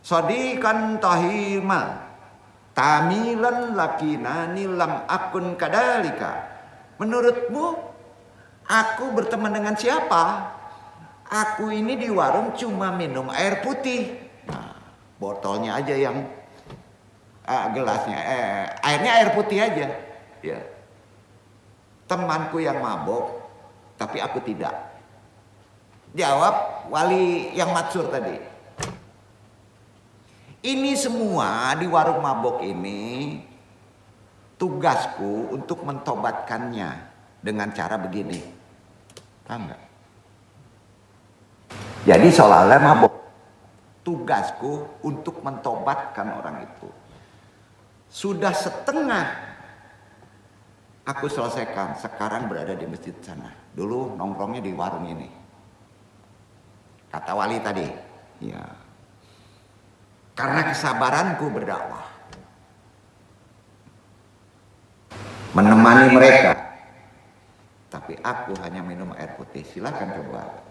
Sadiqan tahima tamilan lakinani lam akun kadalika. Menurutmu aku berteman dengan siapa? Aku ini di warung cuma minum air putih. Nah, botolnya aja yang gelasnya, airnya air putih aja. Ya. Temanku yang mabok, tapi aku tidak. Jawab wali yang matsur tadi. Ini semua di warung mabok ini tugasku untuk mentobatkannya dengan cara begini. Paham nggak? Jadi seolah-olah mabok. Tugasku untuk mentobatkan orang itu. Sudah setengah aku selesaikan. Sekarang berada di masjid sana. Dulu nongkrongnya di warung ini. Kata wali tadi. Ya. Karena kesabaranku berdakwah. Menemani mereka. Tapi aku hanya minum air putih. Silakan coba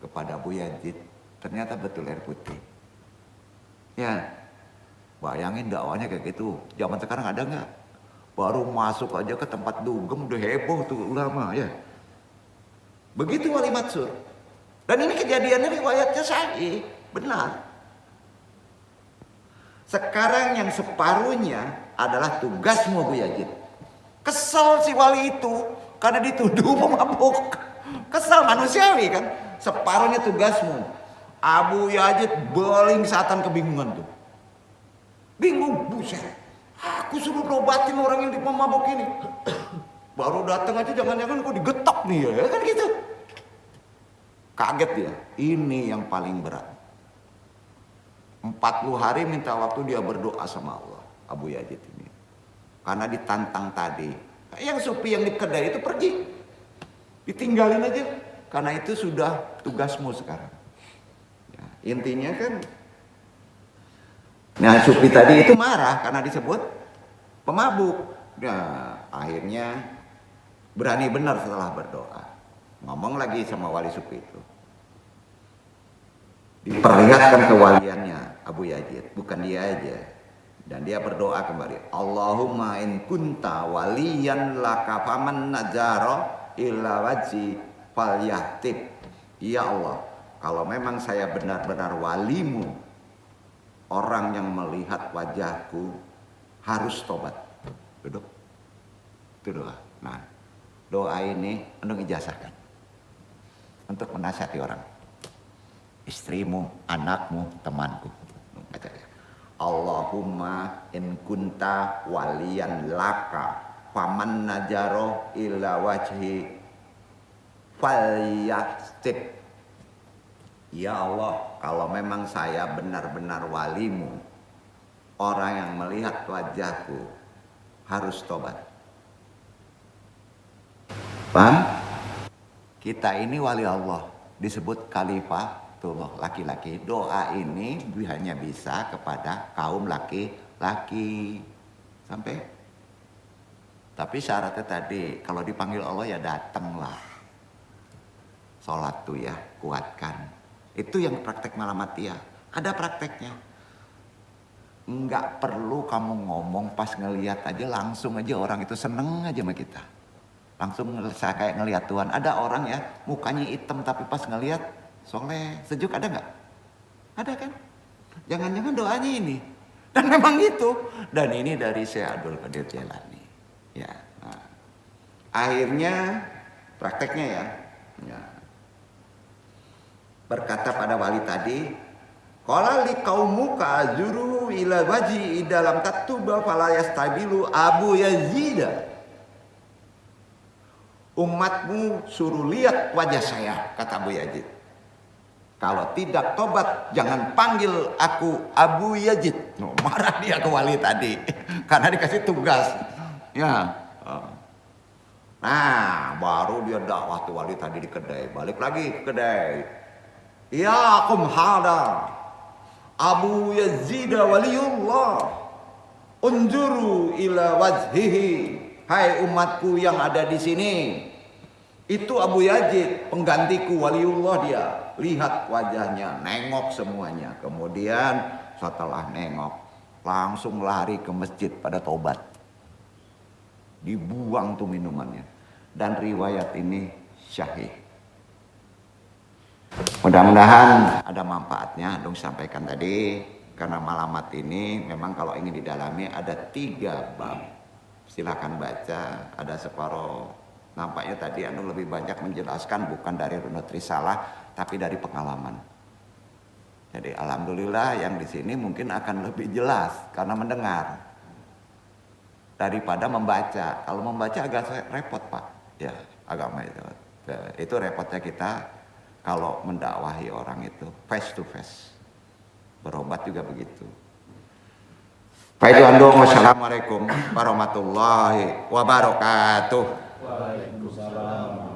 kepada Abu Yazid. Ternyata betul air putih. Ya. Bayangin dakwahnya kayak gitu. Zaman sekarang ada nggak? Baru masuk aja ke tempat dugem udah heboh tuh ulama ya. Begitu wali matsur. Dan ini kejadiannya riwayatnya sahih, benar. Sekarang yang separuhnya adalah tugasmu Abu Yazid. Kesel si wali itu karena dituduh pemabuk. Kesel manusiawi kan. Separuhnya tugasmu. Abu Yazid beling satan kebingungan tuh. Bingung, buset. Aku suruh nobatin orang yang pemabuk ini. Baru datang aja jangan-jangan kok digetok nih ya kan gitu. Kaget dia. Ini yang paling berat. 40 hari minta waktu dia berdoa sama Allah. Abu Yazid ini. Karena ditantang tadi. Yang supi yang di kedai itu pergi. Ditinggalin aja. Karena itu sudah tugasmu sekarang. Ya, intinya kan. Nah supi tadi itu marah karena disebut pemabuk. Nah akhirnya berani benar setelah berdoa. Ngomong lagi sama wali supi itu. Diperlihatkan kewaliannya Abu Yazid. Bukan dia aja. Dan dia berdoa kembali. Allahumma in kunta waliyan laka faman najaro illa wajhi falyahtib. Ya Allah, kalau memang saya benar-benar walimu, orang yang melihat wajahku harus tobat. Duduk. Itu doa. Nah, doa ini Endung ijazahkan. Untuk menasihati orang. Istrimu, anakmu, temanku. Allahumma in kunta waliyan laka faman najaro illa wajhi falyastib. Ya Allah, kalau memang saya benar-benar walimu, orang yang melihat wajahku harus tobat. Paham? Kita ini wali Allah, disebut khalifatullah, laki-laki. Doa ini hanya bisa kepada kaum laki-laki. Sampai? Tapi syaratnya tadi, kalau dipanggil Allah ya datanglah. Sholat tuh ya, kuatkan. Itu yang praktek Malamatiyah. Ada prakteknya. Enggak perlu kamu ngomong pas ngelihat aja, langsung aja orang itu seneng aja sama kita. Langsung saya kayak ngelihat Tuhan. Ada orang ya mukanya hitam tapi pas ngelihat soleh, sejuk, ada nggak? Ada kan? Jangan-jangan doanya ini. Dan memang itu. Dan ini dari Syekh Abdul Qadir Jailani. Ya. Nah. Akhirnya prakteknya ya. Ya. Berkata pada wali tadi, qala li qaumuka azuru ila waji dalam tatuba fala yastabilu Abu Yazid. Umatmu suruh lihat wajah saya, kata Abu Yazid. Kalau tidak tobat, jangan panggil aku Abu Yazid. No, marah dia ke wali tadi, karena dikasih tugas. Ya. Nah, baru dia dakwah tuh wali tadi di kedai. Balik lagi ke kedai. Ya kum hada Abu Yazid waliullah. Unjuru ila wajhihi. Hai umatku yang ada di sini. Itu Abu Yazid, penggantiku waliullah dia. Lihat wajahnya, nengok semuanya. Kemudian setelah nengok, langsung lari ke masjid pada tobat. Dibuang tuh minumannya. Dan riwayat ini syahih. Mudah-mudahan ada manfaatnya dong sampaikan tadi, karena malamat ini memang kalau ingin didalami ada 3 bab. Silakan baca, ada separuh. Nampaknya tadi anu lebih banyak menjelaskan bukan dari runut risalah tapi dari pengalaman. Jadi alhamdulillah yang di sini mungkin akan lebih jelas karena mendengar daripada membaca. Kalau membaca agak repot Pak, ya agama itu. Itu repotnya kita kalau mendakwahi orang itu face to face. Berobat juga begitu. Pak itu andong, wassalamualaikum warahmatullahi wabarakatuh. Waalaikumsalam.